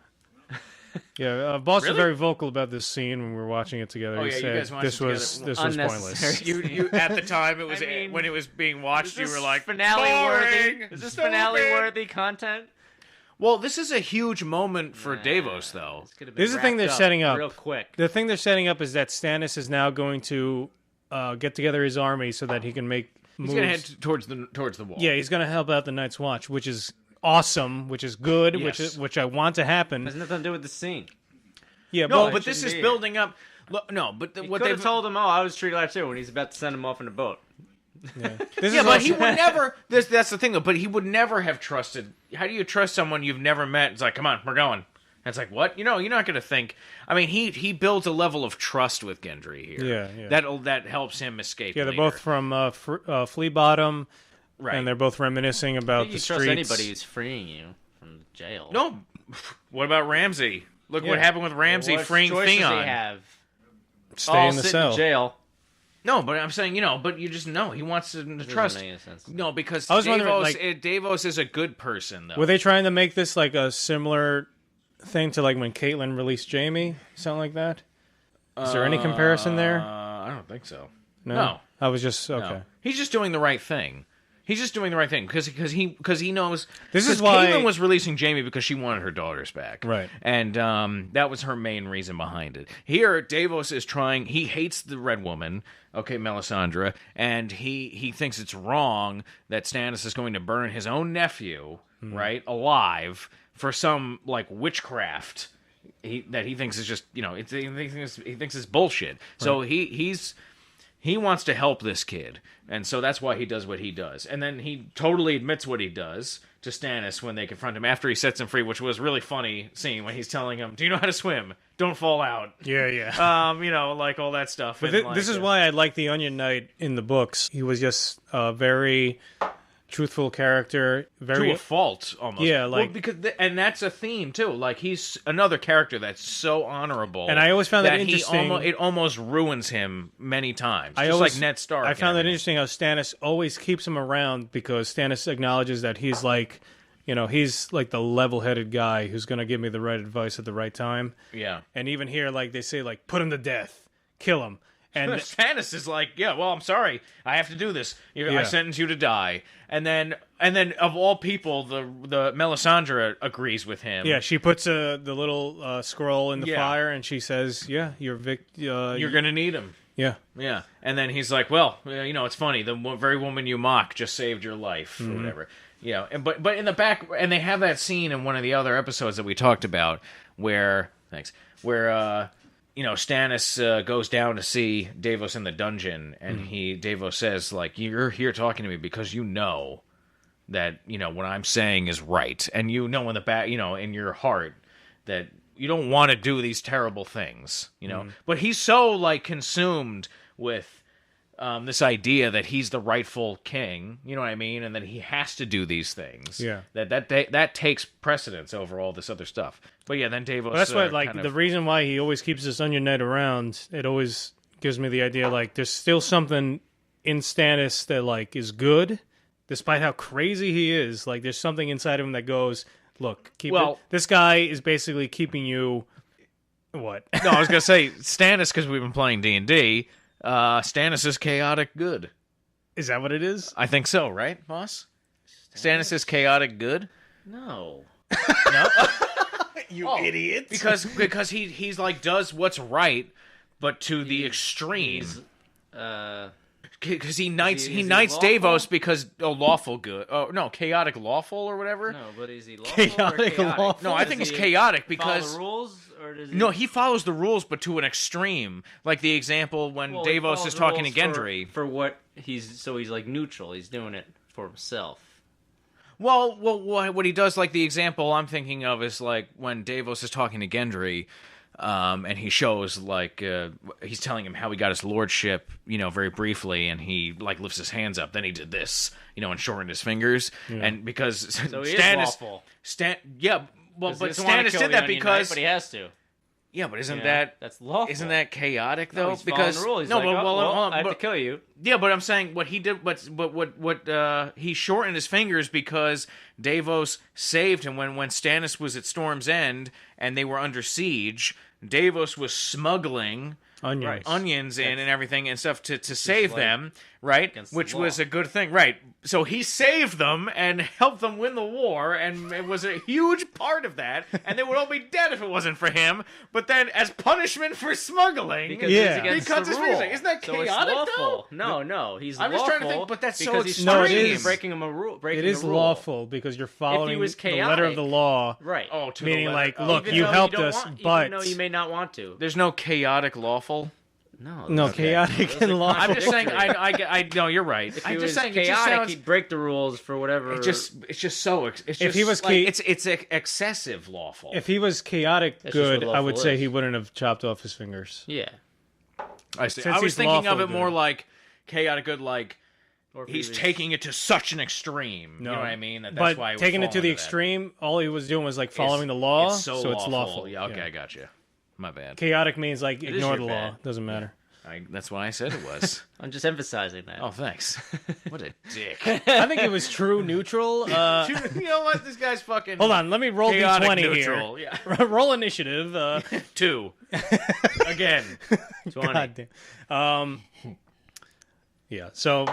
Yeah, Boss was very vocal about this scene when we were watching it together. Oh, he said you guys watched this was pointless. You at the time when it was being watched, you were like, finale worthy. Is this finale stupid. worthy content? Well, this is a huge moment for Davos, though. This is the thing they're setting up real quick. The thing they're setting up is that Stannis is now going to get together his army so that he can make moves. He's going to head towards the wall. Yeah, he's going to help out the Night's Watch, which is awesome, which is good, Yes. which I want to happen. Has nothing to do with the scene. Yeah, but this is building up. No, but what they've told him, I was treated like too when he's about to send him off in a boat. Yeah, but he would never. That's the thing, though. But he would never have trusted. How do you trust someone you've never met? It's like, come on, we're going. And it's like, what? You're not going to think. I mean, he builds a level of trust with Gendry here. Yeah. That helps him escape. Yeah, they're both from Flea Bottom, right? And they're both reminiscing about the streets. You trust anybody who's freeing you from jail? No. What about Ramsay? Look what happened with Ramsay freeing Theon. Does he have? Stay in the cell. In jail. No, but I'm saying, but you just know he wants to trust. Doesn't make any sense. No, because I was wondering, Davos is a good person, though. Were they trying to make this like a similar thing to like when Caitlyn released Jaime? Something like that? Is there any comparison there? I don't think so. No. I was just okay. No. He's just doing the right thing. He's just doing the right thing because he knows. This is why Caitlyn was releasing Jaime because she wanted her daughters back, right? And that was her main reason behind it. Here, Davos is trying. He hates the Red Woman, Melisandre, and he thinks it's wrong that Stannis is going to burn his own nephew, right, alive for some like witchcraft. That he thinks is just he thinks it's bullshit. Right. So he wants to help this kid, and so that's why he does what he does. And then he totally admits what he does to Stannis when they confront him after he sets him free, which was a really funny scene when he's telling him, "Do you know how to swim? Don't fall out." Yeah. Like all that stuff. But this is why I like the Onion Knight in the books. He was just very truthful character. Very to a fault, almost. Yeah, like and that's a theme too. Like he's another character that's so honorable, and I always found that interesting. It almost ruins him many times. Like Ned Stark. I found that interesting how Stannis always keeps him around because Stannis acknowledges that he's like, he's like the level-headed guy who's going to give me the right advice at the right time. Yeah, and even here, like they say, like put him to death, kill him. And Stannis is like, yeah, well, I'm sorry, I have to do this. I sentence you to die. And then of all people, the Melisandre agrees with him. Yeah, she puts the little scroll in the fire, and she says, "Yeah, you're gonna need him." Yeah, yeah. And then he's like, "Well, it's funny. The very woman you mock just saved your life, or whatever." Yeah, but in the back, and they have that scene in one of the other episodes that we talked about, where Stannis goes down to see Davos in the dungeon, and Davos says, like, you're here talking to me because you know that, what I'm saying is right. And in the back, in your heart that you don't want to do these terrible things, But he's so, like, consumed with this idea that he's the rightful king, you know what I mean? And that he has to do these things. Yeah. That takes precedence over all this other stuff. But yeah, then Davos... Well, that's why, the reason why he always keeps this Onion Knight around, it always gives me the idea, like, there's still something in Stannis that, like, is good, despite how crazy he is. Like, there's something inside of him that goes, look, this guy is basically keeping you... What? No, I was going to say, Stannis, because we've been playing D&D... Stannis is chaotic good. Is that what it is? I think so, right, boss? Stannis is chaotic good? No. No? You idiot. Because he's like does what's right, but to the extreme. Because he knights Davos because lawful good. Oh no, chaotic lawful or whatever. No, but is he lawful chaotic or chaotic? lawful? No, I think he's chaotic because follow the rules, or does he... No, he follows the rules, but to an extreme. Like the example when Davos is talking to Gendry for what he's like neutral. He's doing it for himself. Well, what he does, like the example I'm thinking of is like when Davos is talking to Gendry. And he shows, like, he's telling him how he got his lordship, very briefly, and he, like, lifts his hands up. Then he did this, and shortened his fingers. Yeah. And because so he is lawful. Yeah, well, but Stannis did that because... But he has to. Yeah, but that's lawful. Isn't that chaotic, though? No, he's because the rules. He's like, I have to kill you. Yeah, but I'm saying what he did, but what he shortened his fingers because Davos saved him when Stannis was at Storm's End and they were under siege. Davos was smuggling onions in and everything and stuff to save them, right? Which was a good thing, right? So he saved them and helped them win the war, and it was a huge part of that. And they would all be dead if it wasn't for him. But then, as punishment for smuggling, because it's against the rule. Isn't that so chaotic? Though? No, he's. I'm just trying to think, but that's so extreme. No, it is breaking him a rule. It is lawful because you're following the letter of the law, right? Oh, meaning like, look, you helped us, but even though you may not want to. There's no chaotic lawful. No, chaotic and lawful. I'm just saying. I no, you're right. If I'm just saying, chaotic, he'd break the rules for whatever. It's just so. It's just, if he was like, it's excessive lawful. If he was chaotic good, I would say he wouldn't have chopped off his fingers. Yeah, I see. I was thinking of it more like chaotic good, like he's taking it to such an extreme. No. You know what I mean? That's why. Taking it to the extreme, all he was doing was like following the law, so it's lawful. Yeah, okay, I got you. My bad. Chaotic means like ignore the law. Doesn't matter. That's why I said it was. I'm just emphasizing that. Oh, thanks. What a dick. I think it was true neutral. You know what? This guy's fucking... Hold on. Let me roll D20 neutral. here. Yeah. Roll initiative. 2. Again. 20. God damn. Yeah, so,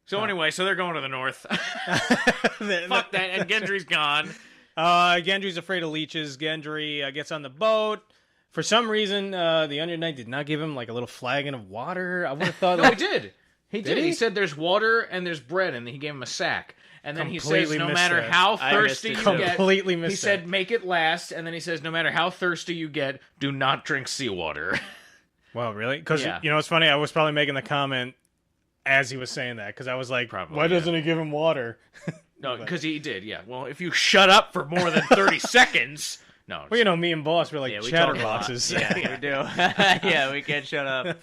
So anyway, so they're going to the north. Fuck that. And Gendry's gone. Gendry's afraid of leeches. Gendry gets on the boat. For some reason, the Onion Knight did not give him like a little flagon of water. I would have thought. No, he did. He did. He said there's water and there's bread, and he gave him a sack. And then he says, no matter how thirsty you get, he said, make it last. And then he says, no matter how thirsty you get, do not drink seawater. Well, really? Because it's funny. I was probably making the comment as he was saying that because I was like, why doesn't he give him water? No, because he did. Yeah. Well, if you shut up for more than 30 seconds. No. Well, you know, me and Boss were like Yeah, we talk a lot. chatterboxes. Yeah, we do. Yeah, we can't shut up.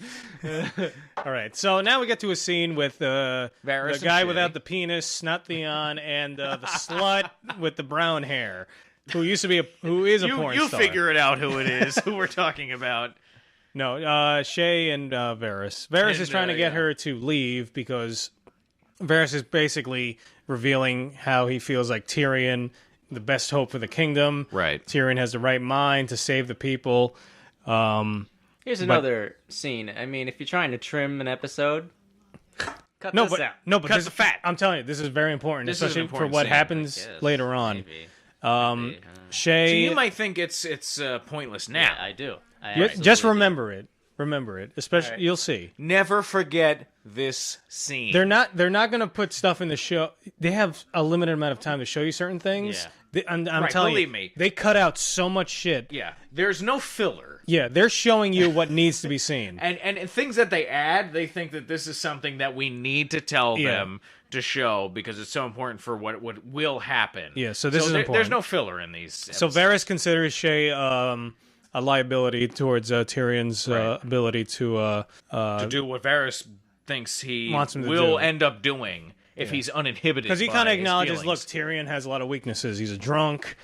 All right, so now we get to a scene with the Varys guy and without Shay. the penis, Snot Theon, and the slut with the brown hair, who is a porn You star. figure it out who it is, who we're talking about. No, Shay and Varys. Varys And, is trying to get yeah. her to leave because Varys is basically revealing how he feels like Tyrion, the best hope for the kingdom. Right. Tyrion has the right mind to save the people. Here's another scene. I mean, if you're trying to trim an episode, cut No, this but out. no, but Cut this, the fat. I'm telling you, this is very important, This is an especially important for what scene, happens Yes, later on. maybe. Shay, So you might think it's pointless now. Yeah, I do. I just absolutely do. remember it. Remember it. Especially, right. you'll see. Never forget this scene. They're not going to put stuff in the show. They have a limited amount of time to show you certain things. Yeah. I'm Right, telling believe you, me. they cut out so much shit. Yeah, there's no filler. Yeah, they're showing you what needs to be seen. And things that they add, they think that this is something that we need to tell Yeah. them to show because it's so important for what will happen. Yeah, so this is there's important. no filler in these. So episodes. Varys considers Shay a liability towards Tyrion's ability to to do what Varys thinks he Wants him to will do. end up doing if he's uninhibited. because he by kind of his acknowledges, look, feelings. Tyrion has a lot of weaknesses. He's a drunk,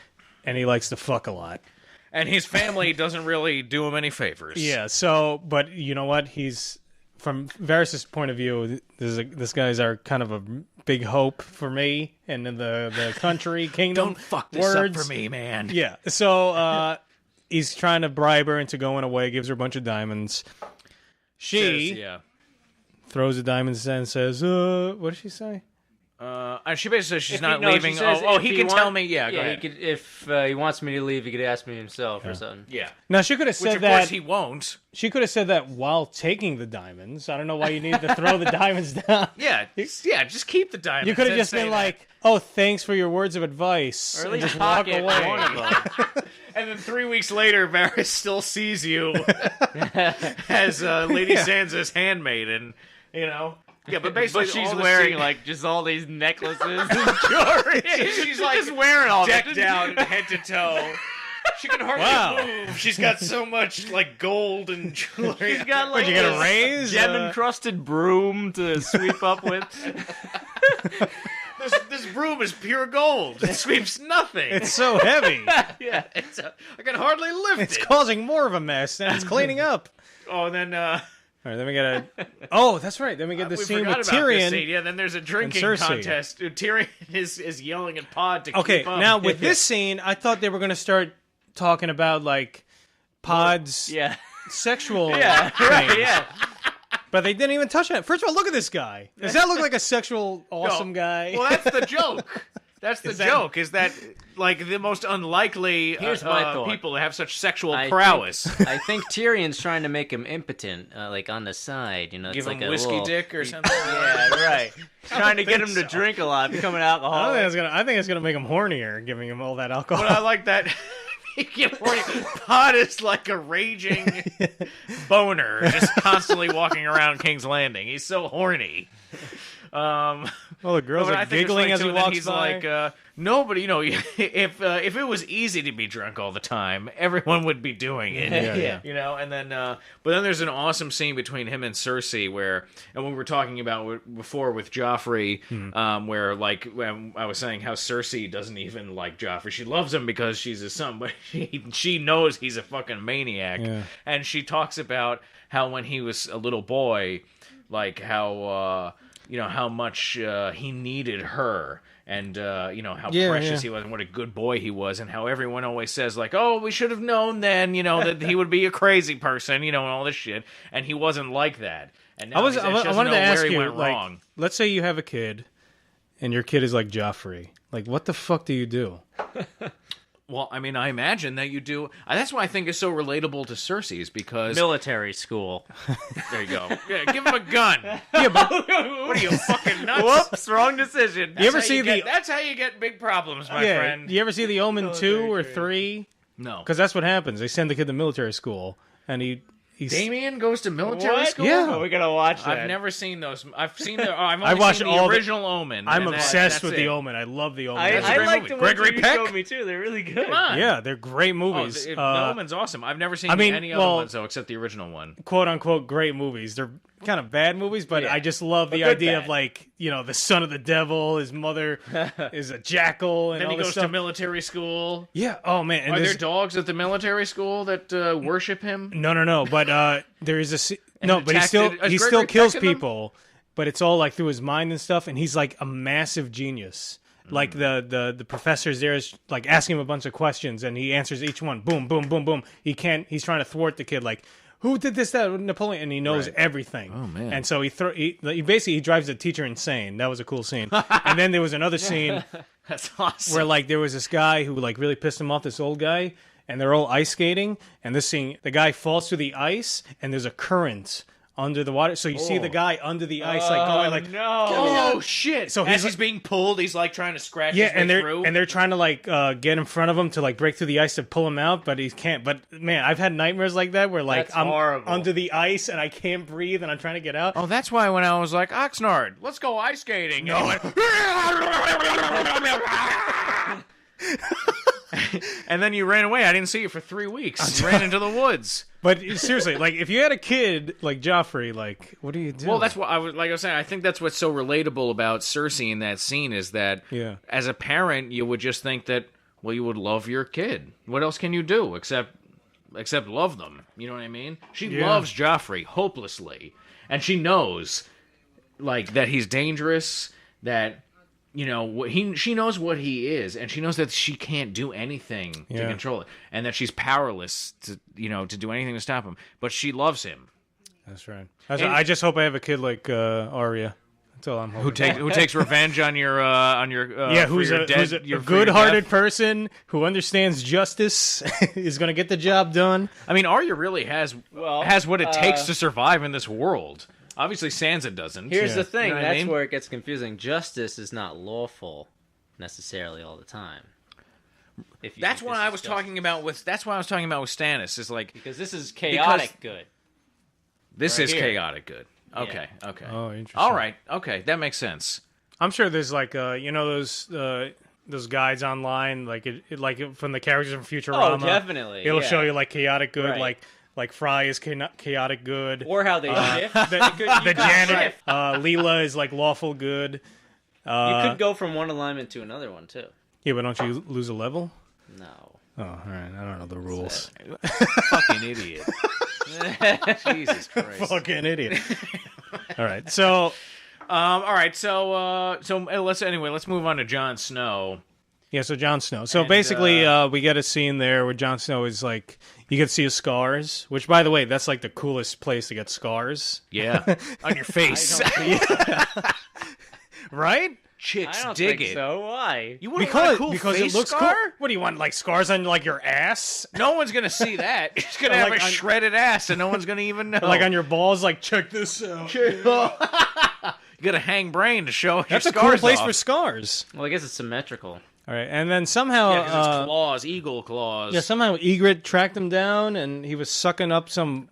and he likes to fuck a lot. And his family doesn't really do him any favors. Yeah. So, but you know what? He's from Varys' point of view. This guy's our kind of a big hope for me and in the country kingdom. Don't fuck this Words. up for me, man. Yeah. So he's trying to bribe her into going away. Gives her a bunch of diamonds. She Yeah. throws the diamonds and says, "What did she say?" And she basically says she's If not he, no, leaving. she says Oh, if he can want- tell me. Yeah, go yeah. ahead. He could, if he wants me to leave, he could ask me himself or something. Yeah. Now she could have Which said of that. course he won't. She could have said that while taking the diamonds. I don't know why you needed to throw the diamonds down. Yeah, just keep the diamonds. You could have and just say been that. like, "Oh, thanks for your words of advice," Or at and least just walk pocket away. one of them. And then 3 weeks later, Varys still sees you as Lady Sansa's handmaiden. You know. Yeah, but basically, But she's all the wearing scene- like just all these necklaces and jewelry. she's like just wearing all decked that. out head to toe. She can hardly Wow. move. She's got so much like gold and jewelry. She's got like What'd you get a raise? gem encrusted broom to sweep up with. This broom is pure gold. It sweeps nothing. It's so heavy. yeah, I can hardly lift It's it. causing more of a mess than it's cleaning up. Oh, and then All right, then we get a. Oh, that's right. Then we get the we scene forgot with about this Tyrion. scene. Yeah, then there's a drinking Cersei. contest. Tyrion is yelling at Pod to Okay, keep up. now with this scene, I thought they were going to start talking about like Pod's Yeah. sexual Yeah. things. Right. Yeah. But they didn't even touch on it. First of all, look at this guy. Does that look like a sexual awesome guy? Well, that's the joke. That's the Is that- joke. Is that like the most unlikely Here's my thought. people to have such sexual I prowess? I think Tyrion's trying to make him impotent, like on the side. You know, it's Give like him a whiskey little... dick or something. Yeah, right. Trying to get him think to so. drink a lot, become an I alcoholic. think it's gonna make him hornier, giving him all that alcohol. But I like that. Pod is like a raging boner, just constantly walking around King's Landing. He's so horny. Well, the girls But I are think it's giggling funny, as too, he that walks he's by. like, no, but you know, if it was easy to be drunk all the time, everyone would be doing it. Yeah. You know, and then, but then there's an awesome scene between him and Cersei where, and we were talking about before with Joffrey, where like when I was saying how Cersei doesn't even like Joffrey. She loves him because she's his son, but she knows he's a fucking maniac, Yeah. and she talks about how when he was a little boy, like how. You know, how much he needed her and, you know, how precious he was and what a good boy he was and how everyone always says, like, oh, we should have known then, you know, that he would be a crazy person, you know, and all this shit. And he wasn't like that. And now I she doesn't wanted know to ask where he you, went like, wrong. let's say you have a kid, and your kid is like Joffrey. Like, what the fuck do you do? Well, I mean, I imagine that you do. That's why I think it's so relatable to Cersei's because... Military school. There you go. Yeah, give him a gun. Yeah, but What are you, fucking nuts? Whoops, wrong decision. you ever That's how see the? That's how you get big problems, my Yeah, friend. you ever see the Omen 2 or 3? No. Because that's what happens. They send the kid to military school, and he Damien goes to military What? school? Yeah. Oh, we gotta watch that. I've never seen those. I've seen the. I've only watched seen all the the- original Omen. I'm and obsessed that's with it. The Omen. I love The Omen. I That's a great like movie. the ones Gregory that you Peck? showed me too. They're really good. Come on. Yeah, they're great Oh, movies. the Omen's awesome. I've never seen I mean, any other well- ones though, except the original one. quote unquote great movies. They're kind of bad movies, but Yeah. I just love the But good idea bad. of like, the son of the devil, his mother is a jackal, and Then all he this goes stuff. to military school. Yeah. Oh man. And Are there there's- dogs at the military school that worship him? No. But there is but he attacked still it- is he still Gregory kills Peck in them? people, but it's all like through his mind and stuff. And he's like a massive genius. Like the professors there is like asking him a bunch of questions, and he answers each one. Boom, boom, boom, boom. He's trying to thwart the kid. Like, who did this? That Napoleon, and he knows Right. everything. Oh, man. And so he basically drives the teacher insane. That was a cool scene. And then there was another scene That's awesome. where like there was this guy who like really pissed him off, this old guy, and they're all ice skating, and this scene, the guy falls through the ice, and there's a current under the water, so you see the guy under the ice like going like no. Oh shit! So So he's he's being pulled, he's like trying to scratch yeah, his way and they're through. and they're trying to like get in front of him to like break through the ice to pull him out, but he can't. But man, I've had nightmares like that where like That's I'm horrible. under the ice and I can't breathe and I'm trying to get out. Oh, that's why when I was like, Oxnard, let's go ice skating. And he went, and then you ran away. I didn't see you for 3 weeks. You ran into the woods. But seriously, like if you had a kid like Joffrey, like what do you do? Well, that's what I was saying. I think that's what's so relatable about Cersei in that scene is that Yeah. as a parent, you would just think that, well, you would love your kid. What else can you do except love them? You know what I mean? She Yeah. loves Joffrey hopelessly, and she knows like that he's dangerous, that she knows what he is, and she knows that she can't do anything to Yeah. control it, and that she's powerless to do anything to stop him. But she loves him. That's right. I just hope I have a kid like Arya. That's all I'm hoping. Who takes revenge on your Yeah, for who's your a your good-hearted death? person who understands justice is going to get the job done. I mean, Arya really has Well, what it takes to survive in this world. Obviously, Sansa doesn't. Here's Yeah. the thing. You know what I That's mean? where it gets confusing. Justice is not lawful necessarily all the time. If you That's think what this I is was justice. talking about with. That's what I was talking about with Stannis. Is like Because this is chaotic good. this right is here. chaotic good. Okay, okay. Oh, interesting. All right. Okay, that makes sense. I'm sure there's like those guides online like like from the characters from Futurama. Oh, definitely. It'll yeah. show you like chaotic good, Right. like Fry is chaotic good. Or how they shift. The could Janet, shift. Leela is like lawful good. You could go from one alignment to another one too. Yeah, but don't you lose a level? No. Oh, all right. I don't know the rules. Fucking idiot. Jesus Christ. Fucking idiot. All right. So All right. So let's move on to Jon Snow. yeah, so Jon Snow. So And, basically, we get a scene there where Jon Snow is like, you get to see his scars. Which, by the way, that's like the coolest place to get scars, Yeah, on your face. right? Chicks I don't dig think it. so. Why? You wouldn't want a cool because face it looks scar? cool. What do you want? Like scars on like your ass, No one's gonna see that. You're just gonna have Like a on- shredded ass, and no one's gonna even know. like on your balls. Like check this out. You got a hang brain to show That's your a cool scars place off. for scars. Well, I guess it's symmetrical. All right, and then somehow, Yeah, 'cause it's claws, eagle claws. somehow Egret tracked him down, and he was sucking up some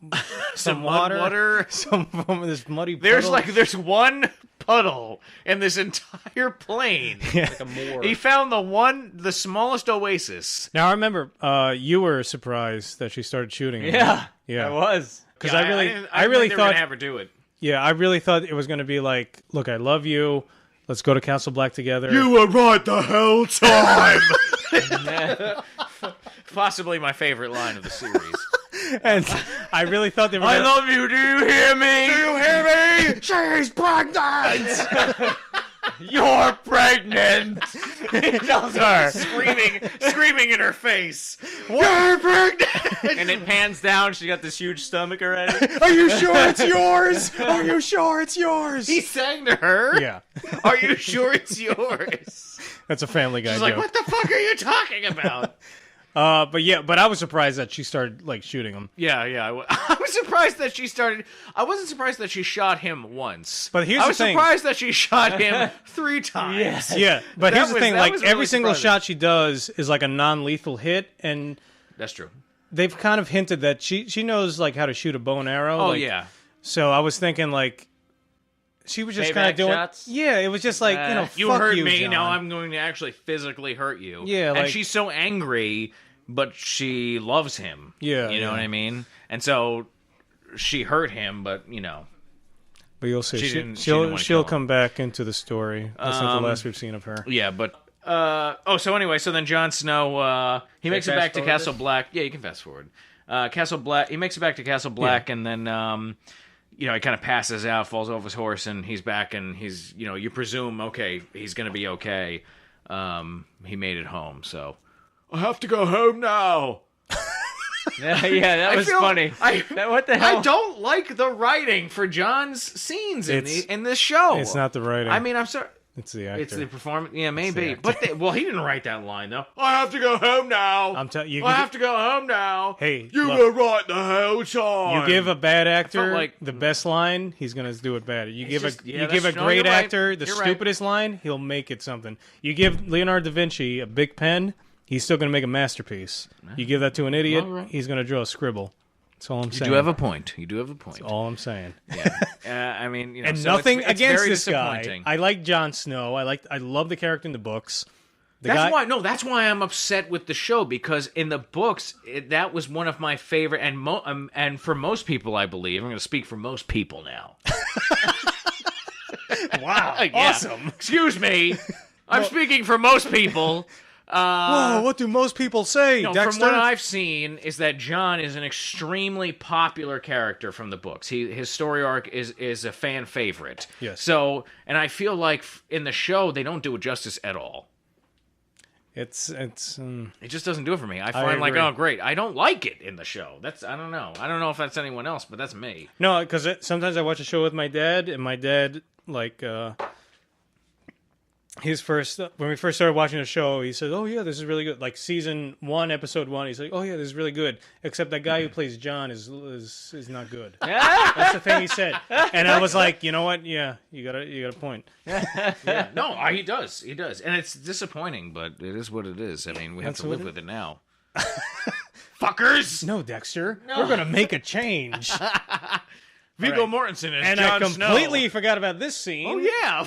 Some mud water. some from this muddy. There's puddle. there's one puddle in this entire plain. Like a moor. He found the smallest oasis. Now I remember you were surprised that she started shooting him. Yeah. Yeah. I was. Because Yeah, I didn't really think they were thought, gonna have her do it. yeah, I really thought it was going to be like, look, I love you. Let's go to Castle Black together. were right the whole time. Possibly my favorite line of the series. And I really thought they were. I Gonna, love you. Do you hear me? Do you hear me? She's pregnant. You're pregnant. He tells her, screaming in her face. You're pregnant. And it pans down. She got this huge stomach already. Are you sure it's yours? Are you sure it's yours? He sang to her. Yeah, Are you sure it's yours? that's a Family Guy She's joke. like, what the fuck are you talking about? But I was surprised that she started like shooting him. Yeah. I was surprised that she started. I wasn't surprised that she shot him once. But here's I the was thing. surprised that she shot him 3 times. Yeah, but here's the thing: that like was every really single surprising. shot she does is like a non-lethal hit, and That's true. they've kind of hinted that she knows like how to shoot a bow and arrow. Oh like, yeah. So I was thinking like she was just kind of doing. shots? Yeah, it was just like You fuck hurt you, me. John. Now I'm going to actually physically hurt you. Yeah, and like- she's so angry, but she loves him. Yeah, you know yeah. what I mean. And so she hurt him, but But you'll see. She didn't wanna kill She'll him. come back into the story. That's not the last we've seen of her. yeah. But so anyway, so then Jon Snow he makes it back to Castle Black. Yeah, you can fast forward. Castle Black. He makes it back to Castle Black, and then he kind of passes out, falls off his horse, and he's back, and he's you presume okay, he's gonna be okay. He made it home, so I have to go home now. Yeah, that was funny. What the hell? I don't like the writing for John's scenes in this show. It's not the writing. I mean, I'm sorry. It's the actor. It's the performance. Yeah, maybe. actor. But he didn't write that line though. I have to go home now. I'm telling you. I have to go home now. Hey, you look. were right the whole time. You give a bad actor like- the best line, he's gonna do it bad. You give just- a yeah, you give a that's- no, great you're right. actor the You're right. stupidest line, he'll make it something. You give Leonardo da Vinci a big pen, he's still gonna make a masterpiece. You give that to an idiot, All right. he's gonna draw a scribble. That's all I'm You saying. do have a point. You do have a point. All I'm saying. Yeah. I mean, And so nothing it's against very this guy. disappointing. I like Jon Snow. I love the character in the books. That's why I'm upset with the show, because in the books that was one of my favorite, and for most people, I believe, I'm going to speak for most people now. Wow, Yeah. awesome. Excuse me, I'm speaking for most people. Whoa, what do most people say, Dexter? From what I've seen, is that John is an extremely popular character from the books. His story arc is a fan favorite. Yes. So, and I feel like in the show they don't do it justice at all. It just doesn't do it for me. I find like, agree. oh great, I don't like it in the show. I don't know. I don't know if that's anyone else, but that's me. No, because sometimes I watch a show with my dad, and my dad, like, when we first started watching the show, he said, "Oh yeah, this is really good." Like season 1, episode 1, he's like, "Oh yeah, this is really good." Except that guy who plays John is not good. That's the thing he said, and I was like, you know what? Yeah, you got a point. Yeah. No, he does, and it's disappointing, but it is what it is. I mean, we have That's to what live with it now. Fuckers! No, Dexter, we're gonna make a change. Viggo Right. Mortensen is And Jon I completely Snow. forgot about this scene. Oh yeah.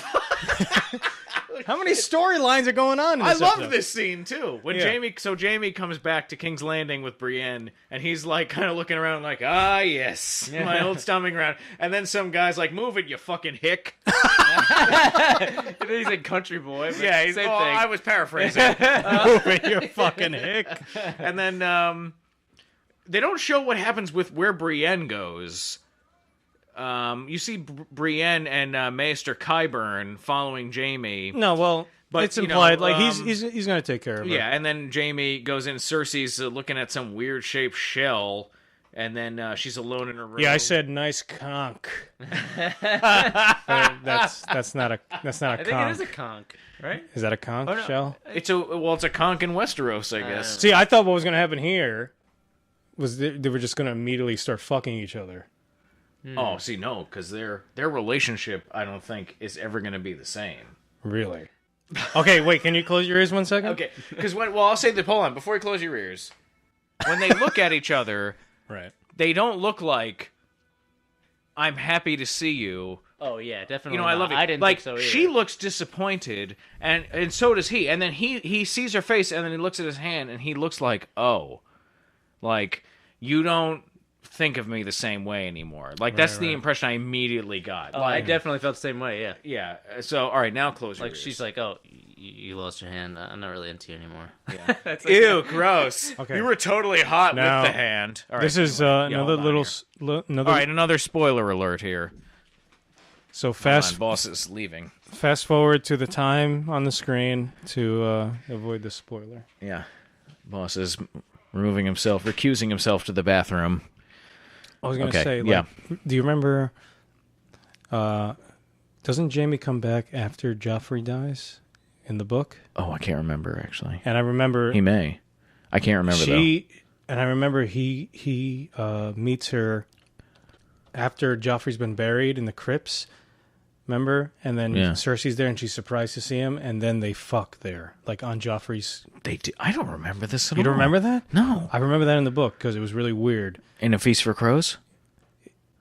How many storylines are going on in I this love episode? this scene too. When Yeah. Jamie comes back to King's Landing with Brienne, and he's like kind of looking around like, ah yes, my old stomping ground. And then some guy's like, move it, you fucking hick. He's a country boy. But Yeah, same thing. I was paraphrasing. You're fucking hick. And then they don't show what happens with where Brienne goes. You see Brienne and Maester Qyburn following Jamie. No, well, But, it's you know, implied. Like he's going to take care of her. Yeah, and then Jamie goes in. Cersei's looking at some weird shaped shell, and then she's alone in her room. Yeah, I said nice conch. That's not a I think conch. it is a conch, right? Is that a conch no. shell? It's a conch in Westeros, I guess. See, I thought what was going to happen here was they were just going to immediately start fucking each other. Oh, see, no, because their relationship, I don't think, is ever going to be the same. Really? Okay, wait. Can you close your ears 1 second? Okay, because I'll say that. Hold on, before you close your ears, when they look at each other, Right. they don't look like I'm happy to see you. Oh yeah, definitely. You know, I not. love it. I didn't like think so either. she looks disappointed, and so does he. And then he sees her face, and then he looks at his hand, and he looks like, oh, like you don't think of me the same way anymore. Like that's the impression I immediately got. Oh, I definitely felt the same way. Yeah. Yeah. So all right, now close your Like ears. she's like, oh, you lost your hand. I'm not really into you anymore. Yeah. That's like, Ew, gross. Okay. You were totally hot Now, with the hand. All right, This is anyway, another hold on little. here. Another. All right, another spoiler alert here. So Hold fast on, boss is leaving. fast forward to the time on the screen to avoid the spoiler. Yeah. Boss is recusing himself to the bathroom. I was going to Okay, say, like, yeah. do you remember? Doesn't Jamie come back after Joffrey dies in the book? Oh, I can't remember actually. And I remember He may. I can't remember and I remember he meets her after Joffrey's been buried in the crypts, Remember? And then Yeah. Cersei's there, and she's surprised to see him, and then they fuck there, like on Joffrey's. They do. I don't remember this at all. You don't remember that? No. I remember that in the book because it was really weird. In A Feast for Crows?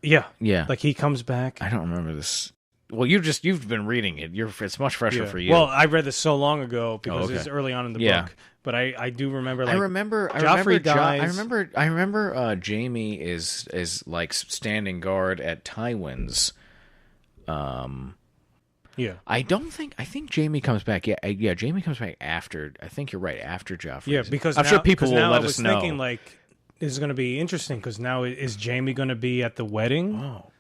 Yeah. Yeah. Like he comes back. I don't remember this. Well, you've been reading it. It's much fresher for you. Well, I read this so long ago because okay. it's early on in the Yeah. book. But I do remember. Like, I remember Joffrey dies. I remember Jamie is like standing guard at Tywin's. Yeah. I think Jamie comes back. Yeah, Jamie comes back after. I think you're right, after Joffrey. Yeah, because I'm now, sure people will now let I was us know. thinking like this is going to be interesting because now is Jamie going to be at the wedding? Oh,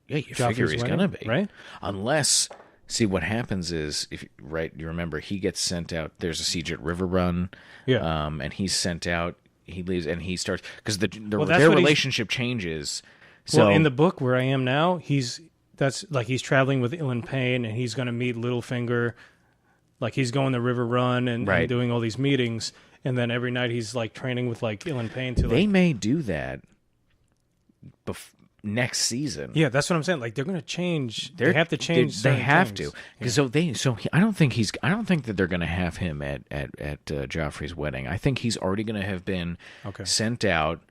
yeah, you Joffrey's figure he's wedding, gonna be, right? Unless, see what happens is you remember he gets sent out. There's a siege at River Run. Yeah. And he's sent out. He leaves and he starts because their that's what relationship changes. So Well, in the book where I am now, he's traveling with Ilan Payne and he's going to meet Littlefinger. Like he's going to River Run and doing all these meetings, and then every night he's like training with like Ilan Payne to. They may do that. Next season. Yeah, that's what I'm saying. Like they're going to change. They have to change. They have things. to. I don't think that they're going to have him at Joffrey's wedding. I think he's already going to have been sent out.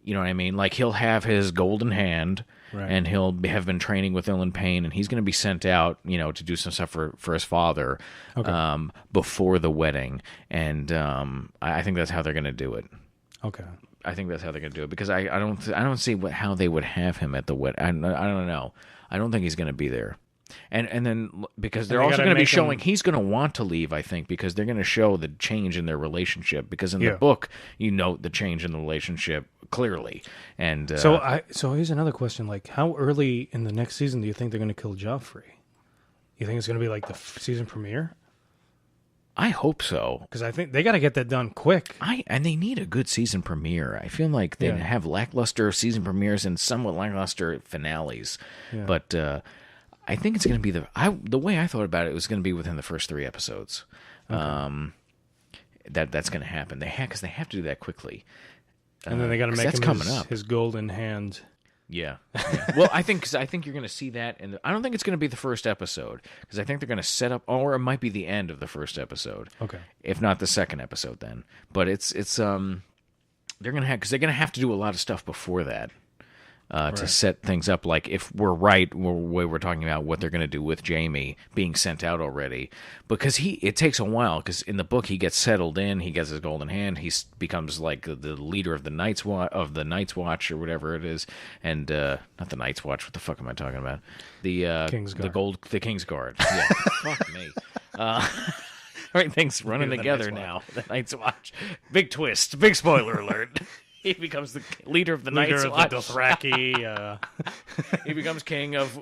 You know what I mean? Like he'll have his golden hand, and he'll have been training with Ilan Payne, and he's going to be sent out, to do some stuff for his father before the wedding. And I think that's how they're going to do it. Okay. I think that's how they're going to do it because I don't see how they would have him at the wedding. I don't know. I don't think he's going to be there. And then because they're also going to be showing he's going to want to leave, I think, because they're going to show the change in their relationship. Because in the book, you note the change in the relationship clearly. And so here's another question: like, how early in the next season do you think they're going to kill Joffrey? You think it's going to be like the season premiere? I hope so, because I think they got to get that done quick. And they need a good season premiere. I feel like they have lackluster season premieres and somewhat lackluster finales. Yeah. But I think it's going to be the way I thought about it was going to be within the first 3 episodes. Okay. That's going to happen. Because they have to do that quickly. And then they got to make him his golden hand. Yeah. Well, I think you're going to see that, and I don't think it's going to be the first episode because I think they're going to set up, or it might be the end of the first episode. Okay. If not the second episode, then. But they're going to have to do a lot of stuff before that. To set things up, like if we're right, we're talking about what they're going to do with Jamie being sent out already, because it takes a while. Because in the book, he gets settled in, he gets his golden hand, he becomes like the leader of the Night's Watch or whatever it is, and not the Night's Watch. What the fuck am I talking about? The Kingsguard. the Kingsguard. Yeah, fuck me. Everything's running together now. The Night's Watch. Big twist. Big spoiler alert. He becomes the leader of the Night's Watch. The Dothraki. He becomes king of the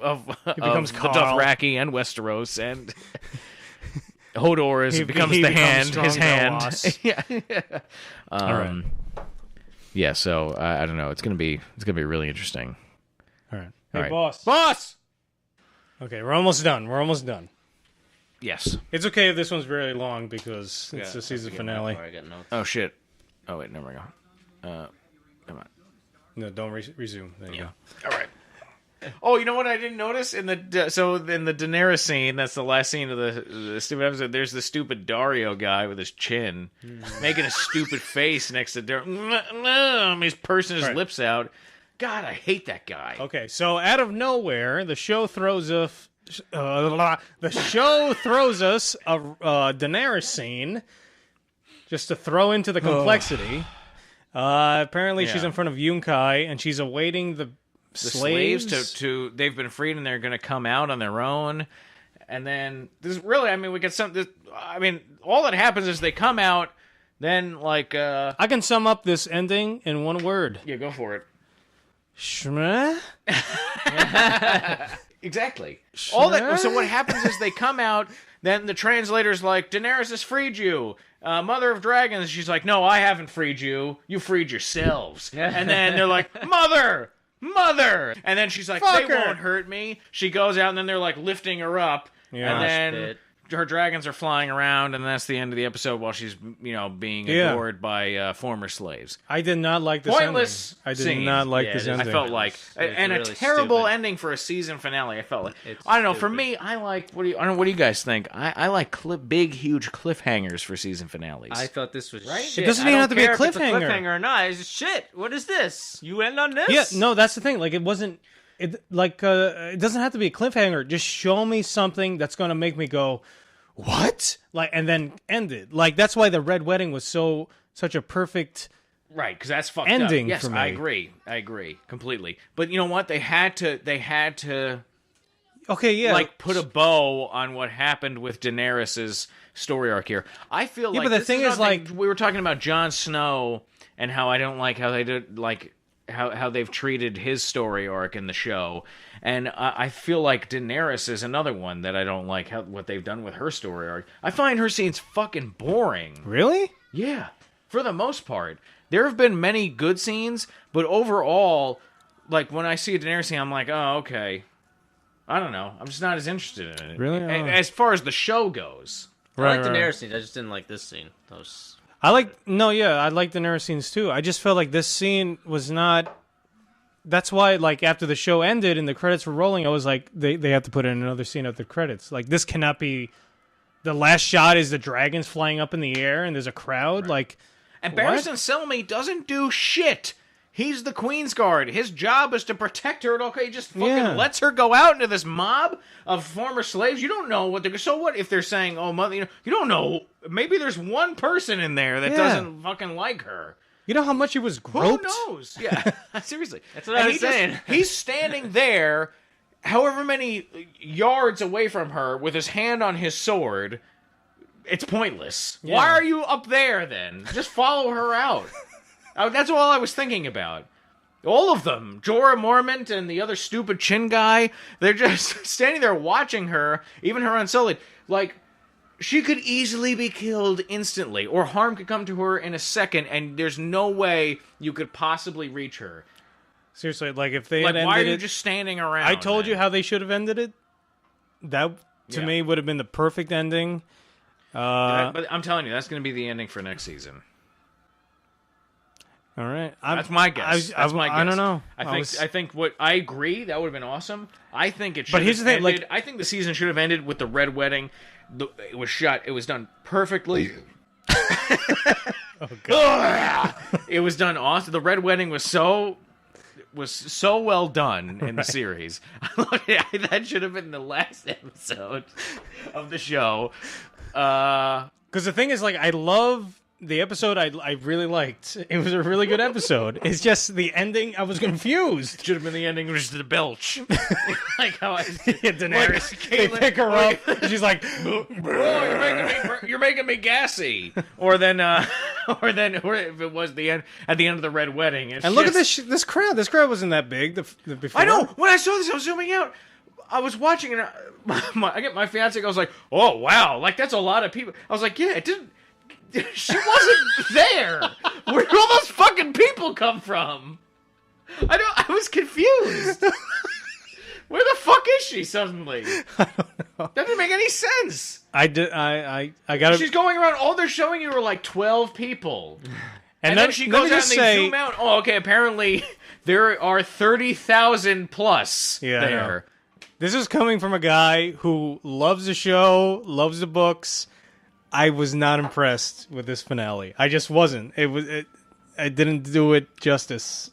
Carl. Dothraki and Westeros, and Hodor becomes his hand. Yeah. All right. Yeah. So I don't know. It's gonna be really interesting. All right. All right. Boss. Okay, we're almost done. Yes. It's okay if this one's very long because it's the season finale. Oh shit. Oh wait, never mind. Come on. No, don't resume. There you go. All right. Oh, you know what I didn't notice in the Daenerys scene? That's the last scene of the stupid episode. There's the stupid Dario guy with his chin making a stupid face next to Dario. He's pursing his lips out. God, I hate that guy. Okay, so out of nowhere, the show throws us a Daenerys scene just to throw into the complexity. Apparently, she's in front of Yunkai, and she's awaiting the slaves to they've been freed, and they're going to come out on their own. And then this really, we get some. All that happens is they come out. Then, I can sum up this ending in one word. Yeah, go for it. Shmeh? Exactly. All that. So what happens is they come out. Then the translator's like, Daenerys has freed you. Mother of Dragons. She's like, no, I haven't freed you. You freed yourselves. And then they're like, Mother! And then she's like, they won't hurt me. She goes out, and then they're like lifting her up. Yeah. And then her dragons are flying around, and that's the end of the episode while she's, being adored by former slaves. I did not like this Pointless ending. I did scene. not like this ending. I felt like, and really a terrible stupid. ending for a season finale. I felt like, It's I don't know. For stupid. me, I like. I don't know. What do you guys think? I like big, huge cliffhangers for season finales. I thought this was Right? shit. It doesn't I even don't have to be a care if it's cliffhanger. cliffhanger or not. It's shit. What is this? You end on this? Yeah, no, that's the thing. Like, it wasn't. It doesn't have to be a cliffhanger. Just show me something that's going to make me go, what? Like, and then end it. Like, that's why the Red Wedding was such a perfect. Right, because that's fucked ending up. Yes, for me. I agree completely. But you know what? They had to Okay, yeah. put a bow on what happened with Daenerys's story arc here. I feel like but the this thing is, another thing- we were talking about Jon Snow and how I don't like how they did how they've treated his story arc in the show. And I feel like Daenerys is another one that I don't like what they've done with her story arc. I find her scenes fucking boring. Really? Yeah, for the most part. There have been many good scenes, but overall, like, when I see a Daenerys scene, I'm like, oh, okay. I don't know. I'm just not as interested in it. Really? As far as the show goes. I like the Daenerys scene. I just didn't like this scene. That was... I like the Daenerys scenes too. I just felt like this scene was not. That's why, like, after the show ended and the credits were rolling, I was like, they have to put in another scene at the credits. Like, this cannot be. The last shot is the dragons flying up in the air and there's a crowd. Right. Like, and Barristan Selmy doesn't do shit. He's the Queen's Guard. His job is to protect her. Okay, he just fucking lets her go out into this mob of former slaves. You don't know what they're... So what if they're saying, oh, mother... You don't know. Maybe there's one person in there that doesn't fucking like her. You know how much he was groped? Who knows? Yeah, seriously. That's what I was saying. He's standing there, however many yards away from her, with his hand on his sword. It's pointless. Yeah. Why are you up there, then? Just follow her out. That's all I was thinking about. All of them. Jorah Mormont and the other stupid chin guy. They're just standing there watching her, even her Unsullied. Like, she could easily be killed instantly, or harm could come to her in a second, and there's no way you could possibly reach her. Seriously, like, if they had Like, ended why are you it, just standing around? I told you then? how they should have ended it. That, to me, would have been the perfect ending. But I'm telling you, that's going to be the ending for next season. All right, That's my guess. That's my guess. I don't know. I think I agree. That would have been awesome. I think it should. But here's the thing, ended, like, I think the season should have ended with the Red Wedding. It was shot. It was done perfectly. Oh, God. It was done awesome. The Red Wedding was so well done in the series. That should have been the last episode of the show. Because the thing is, like, I love the episode. I really liked. It was a really good episode. It's just the ending. I was confused. Should have been the ending, which is the belch. Like how I Daenerys, like, they Caitlyn- pick her up. And she's like, Oh, you're making me gassy. Or if it was the end at the end of the Red Wedding. It's and look at just- this crowd. This crowd wasn't that big. Before. I know. When I saw this, I was zooming out. I was watching, and I get my fiance goes like, "Oh wow, like that's a lot of people." I was like, "Yeah, it didn't." She wasn't there. Where did all those fucking people come from? I was confused. Where the fuck is she suddenly? I don't know. That didn't make any sense. I did. I got. She's going around. All they're showing you are like 12 people, and then she let goes me out just and they say- zoom out. Oh, okay. Apparently, there are 30,000 plus Yeah, I know. there. This is coming from a guy who loves the show, loves the books. I was not impressed with this finale. I just wasn't. I didn't do it justice.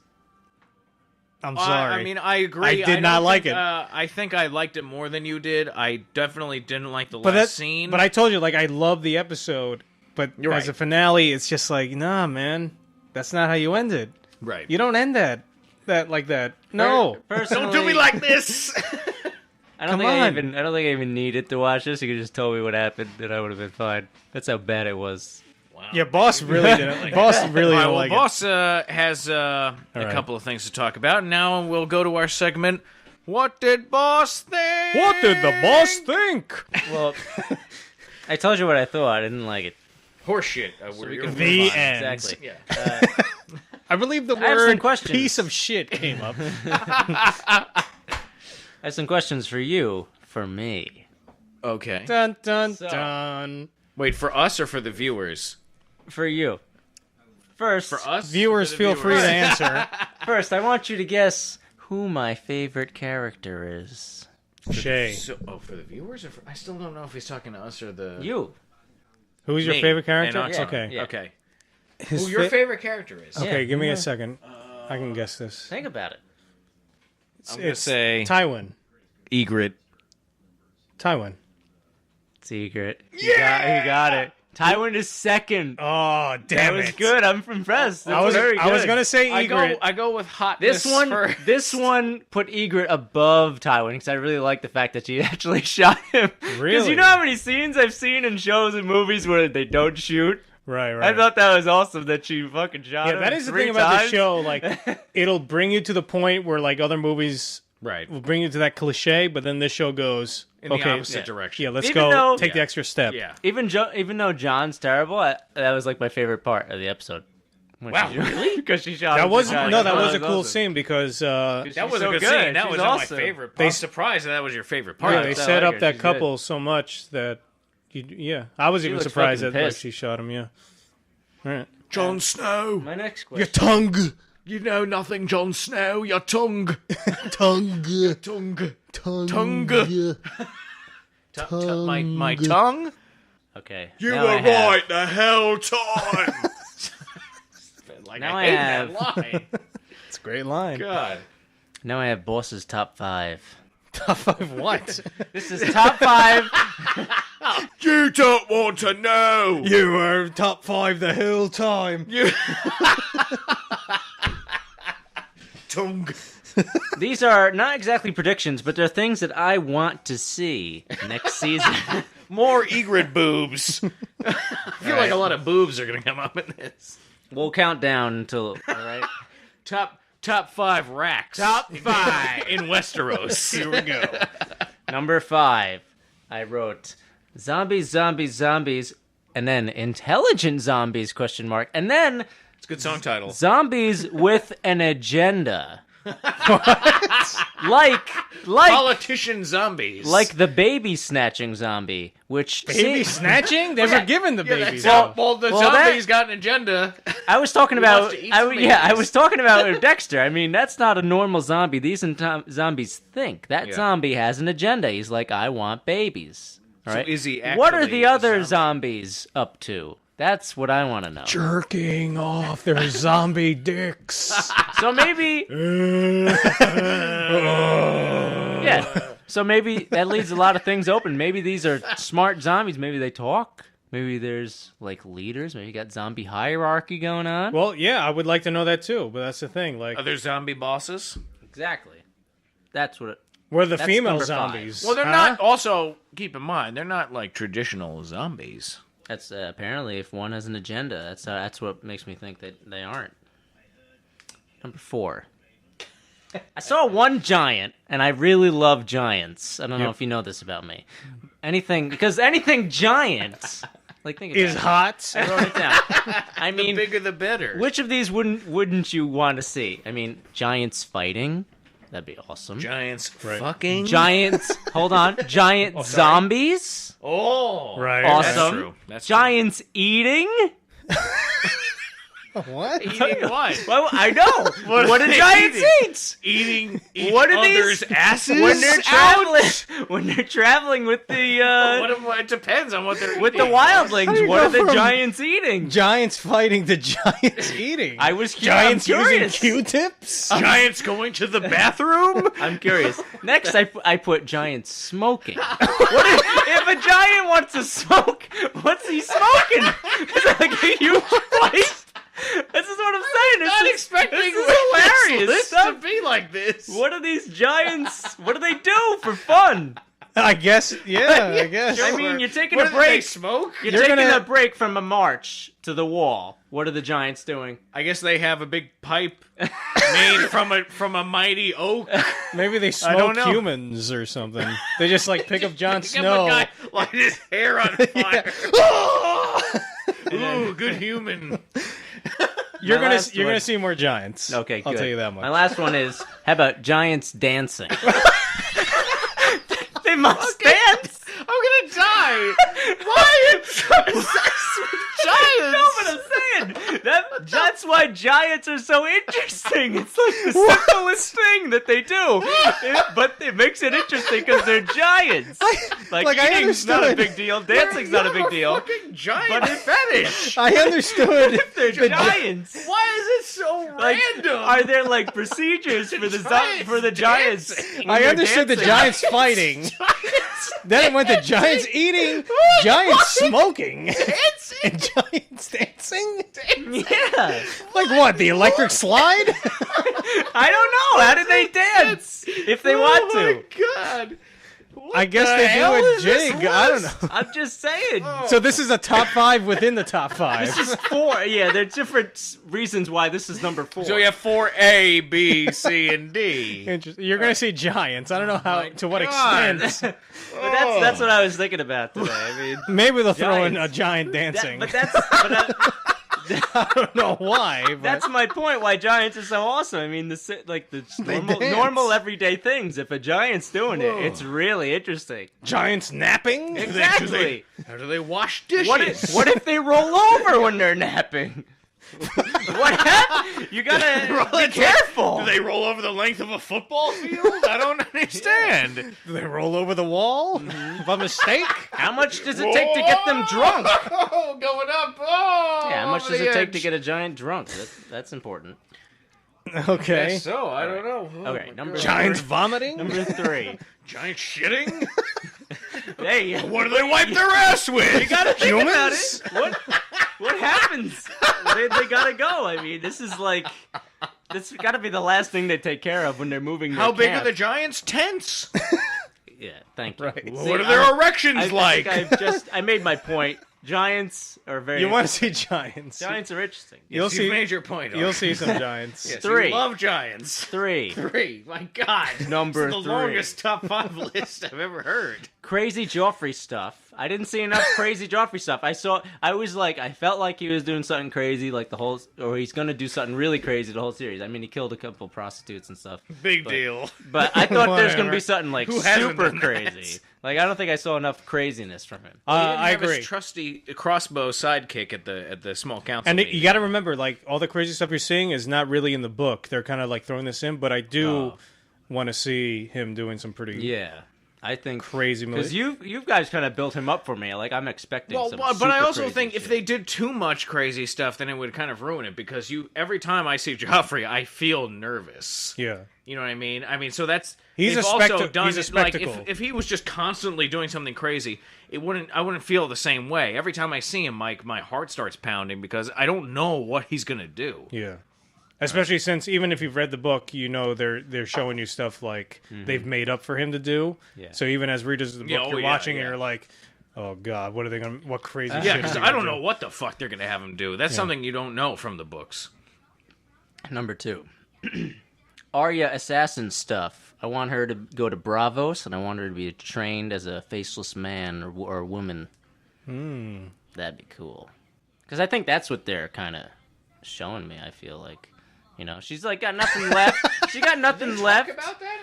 I'm sorry. I mean, I agree. I did don't not like think, it. I think I liked it more than you did. I definitely didn't like the but last scene. But I told you, like, I love the episode. But You're as right. a finale, it's just like, nah, man, that's not how you end it. right. You don't end that like that. No. Personally, Don't do me like this. I don't Come think on. I don't think I even needed to watch this. You could just tell me what happened, and I would have been fine. That's how bad it was. Wow. Yeah, Boss really didn't. Boss really All right, didn't well, like Boss has a right. couple of things to talk about. Now we'll go to our segment. What did Boss think? it. What did the boss think? Well, I told you what I thought. I didn't like it. Horseshit. we can The move on. end. Exactly. Yeah. I believe the I have some word questions. piece of shit came up. I have some questions for you, for me. Okay. Dun, dun, So- dun. Wait, for us or for the viewers? For you. First, For us? Viewers, For the feel free viewers? to answer. First, I want you to guess who my favorite character is. Shay. For the viewers? I still don't know if he's talking to us or the... You. Who's your Me favorite character? and Oxnard. Okay. Yeah. Okay. His Who your fa- favorite character is? Okay, Yeah. give me a second. I can guess this. Think about it. I'm going to say Tywin. Egret. Tywin. Secret. You got it. Tywin is second. Oh, damn That was good. I'm impressed. That I was very good. I was gonna say I Egret. go with hotness. This one put Egret above Tywin because I really like the fact that she actually shot him. Because Really? you know how many scenes I've seen in shows and movies where they don't shoot? Right. I thought that was awesome that she fucking shot him. Yeah, that is the 3 thing about times. the show. Like, it'll bring you to the point where like other movies Right. will bring you to that cliche, but then this show goes In the okay. opposite direction. Yeah, let's Even go though- take the extra step. Yeah. Even though John's terrible, that was like my favorite part of the episode. When Wow, she- really? Because she shot That him was three times. no, that was a That cool awesome. scene because That She's was a so good good. scene. That She's was awesome. my favorite. They- I'm surprised that was your favorite part. yeah, Yeah, they I set like up her. that She's couple so much that I was even looks surprised fucking that like, pissed. she shot him. Yeah. All right. Jon Snow. My next Your question. tongue. You know nothing, Jon Snow. Your tongue. Tongue. Tongue. Tongue. My tongue? Okay. You now were I have- right the hell time. Like, Now I I hate have- that line. It's a great line. God. Now I have Boss's top 5. Top 5 what? This is top 5. You don't want to know. You were top 5 the whole time. Tongue. These are not exactly predictions, but they're things that I want to see next season. More Egret boobs. I feel like a lot of boobs are going to come up in this. We'll count down until. All right. Top 5 racks. Top 5. in Westeros. Here we go. Number 5. I wrote zombies, zombies, zombies, and then intelligent zombies ? And then It's a good song title. zombies with an agenda. like Politician zombies. like the baby snatching zombie, which Baby snatching? They were given the Yeah, babies. that's well, the well, zombies got an agenda. I was talking Who about. wants to eat I some babies? was talking about Dexter. I mean, that's not a normal zombie. These zombies think that Yeah. zombie has an agenda. He's like, I want babies. All So right. is he What are actually the a other zombie? zombies up to? That's what I want to know. Jerking off their zombie dicks. So maybe, yeah. So maybe that leaves a lot of things open. Maybe these are smart zombies. Maybe they talk. Maybe there's like leaders. Maybe you got zombie hierarchy going on. Well, yeah, I would like to know that too, but that's the thing. Like, Are there zombie bosses? Exactly. That's what. we're the that's female number 5. zombies. Well, they're huh? not. Also, keep in mind, they're not like traditional zombies. That's apparently if one has an agenda. That's what makes me think that they aren't. Number 4. I saw one giant, and I really love giants. I don't know if you know this about me. Anything giant, like think Is about hot. it. I wrote it down. I The mean, bigger the better. which of these wouldn't you want to see? I mean, giants fighting. That'd be awesome. Giants Right. fucking. Giants. Hold on. Giant zombies. Oh, Right. Awesome. That's true. That's Giants eating. What? true. Eating what? Well, I know. What What are do they giants eating? eat? Eating each What are other's these? asses. When they're traveling, with the It depends on what they're with the eating. wildlings, you what go are the from- giants eating? Giants fighting to giants eating. I was Giants I'm using curious. Q-tips. Giants going to the bathroom. I'm curious. Next, I put giants smoking. What if a giant wants to smoke? What's he smoking? Is that like a huge pipe? This is what I'm saying. Not This expecting is this hilarious list stuff. to be like this. What are these giants? What do they do for fun? I guess. Yeah, I guess. I mean, you're taking What a do they break. smoke? You're You're taking gonna- a break from a march to the wall. What are the giants doing? I guess they have a big pipe made from a mighty oak. Maybe they don't smoke know. humans or something. They just like pick up Jon Give a Snow. guy light his hair on fire. Ooh, good human. You're My gonna last you're one. gonna see more giants. Okay, good. I'll tell you that much. My last one is, how about giants dancing? They must dance. I'm gonna Giants. No, but I'm saying that's why giants are so interesting. It's like the simplest thing that they do, but it makes it interesting because they're giants. Like I eating's not a understood. big deal. Dancing's not a big deal. Fucking giant But fetish. I understood. They're giants. Why is it so Like, random? are there like procedures for the giants? when I they're understood the dancing? giants fighting. Then it went to giants eating, giants smoking, and giants dancing. Yeah. Like what? The electric slide? I don't know. How do they dance if they want to? Oh my god. I guess the they hell do a is this jig. I don't know. I'm just saying. So this is a top 5 within the top 5. This is 4. Yeah, there are different reasons why this is number 4. So you have 4A, B, C, and D. You're gonna see giants. I don't know how to what God. extent. But that's what I was thinking about today. I mean, Maybe they'll throw in a Giants. giant dancing. I I don't know why. But that's my point. Why giants are so awesome. I mean, the normal everyday things. If a giant's doing it, it's really interesting. giants napping. Exactly. How do they wash dishes? What if they roll over when they're napping? What happened? You gotta be careful. Do they roll over the length of a football field? I don't understand. Do they roll over the wall? By mistake? How much does it take to get them drunk? Oh, going up. Oh, Yeah, how much over does the it take to edge. get a giant drunk? That's important. Okay. Guess so, I don't know. Oh Okay, my number God. Giants vomiting? Number 3. Giant shitting? Hey, What do they wipe their ass with? You gotta think about Humans? it. What happens? They gotta go. I mean, this got to be the last thing they take care of when they're moving. Their How big camp. are the Giants' tents? Yeah, thank you. Right. What are their erections like? I made my point. Giants are very. You want to see giants? Giants are interesting. You'll Yes, see. you made your point. You'll Ark. see some giants. Yes, 3. You love Giants. 3. 3. My God. Number This is the 3. longest top 5 list I've ever heard. Crazy Joffrey stuff. I didn't see enough crazy Joffrey stuff. I felt like he was doing something crazy, like or he's gonna do something really crazy the whole series. I mean, he killed a couple prostitutes and stuff. Big deal. But I thought there's gonna Whatever. be something like Who hasn't super done that? crazy. Like I don't think I saw enough craziness from him. I Have agree. his trusty crossbow sidekick at the small council. And meeting. you got to remember, like all the crazy stuff you're seeing is not really in the book. They're kind of like throwing this in, but I do want to see him doing some pretty Yeah, I think crazy because movies. you guys kind of built him up for me. Like I'm expecting. Well, some but I super also crazy think if shit. they did too much crazy stuff, then it would kind of ruin it. Because every time I see Joffrey, I feel nervous. Yeah. You know what I mean? So that's He's they've a also spectac- done he's a it, like, spectacle. if he was just constantly doing something crazy, I wouldn't feel the same way. Every time I see him, Mike, my heart starts pounding because I don't know what he's gonna do. Yeah. Especially since even if you've read the book, you know they're showing you stuff like they've made up for him to do. Yeah. So even as readers of the book, Yeah, you're yeah, watching yeah. and you're like, oh god, what crazy shit? Yeah, is because he I gonna don't do? know what the fuck they're gonna have him do. That's something you don't know from the books. Number 2, Arya assassin stuff. I want her to go to Bravos, and I want her to be trained as a faceless man or woman. That'd be cool. Because I think that's what they're kind of showing me. I feel like, she's like got nothing left. She got nothing left.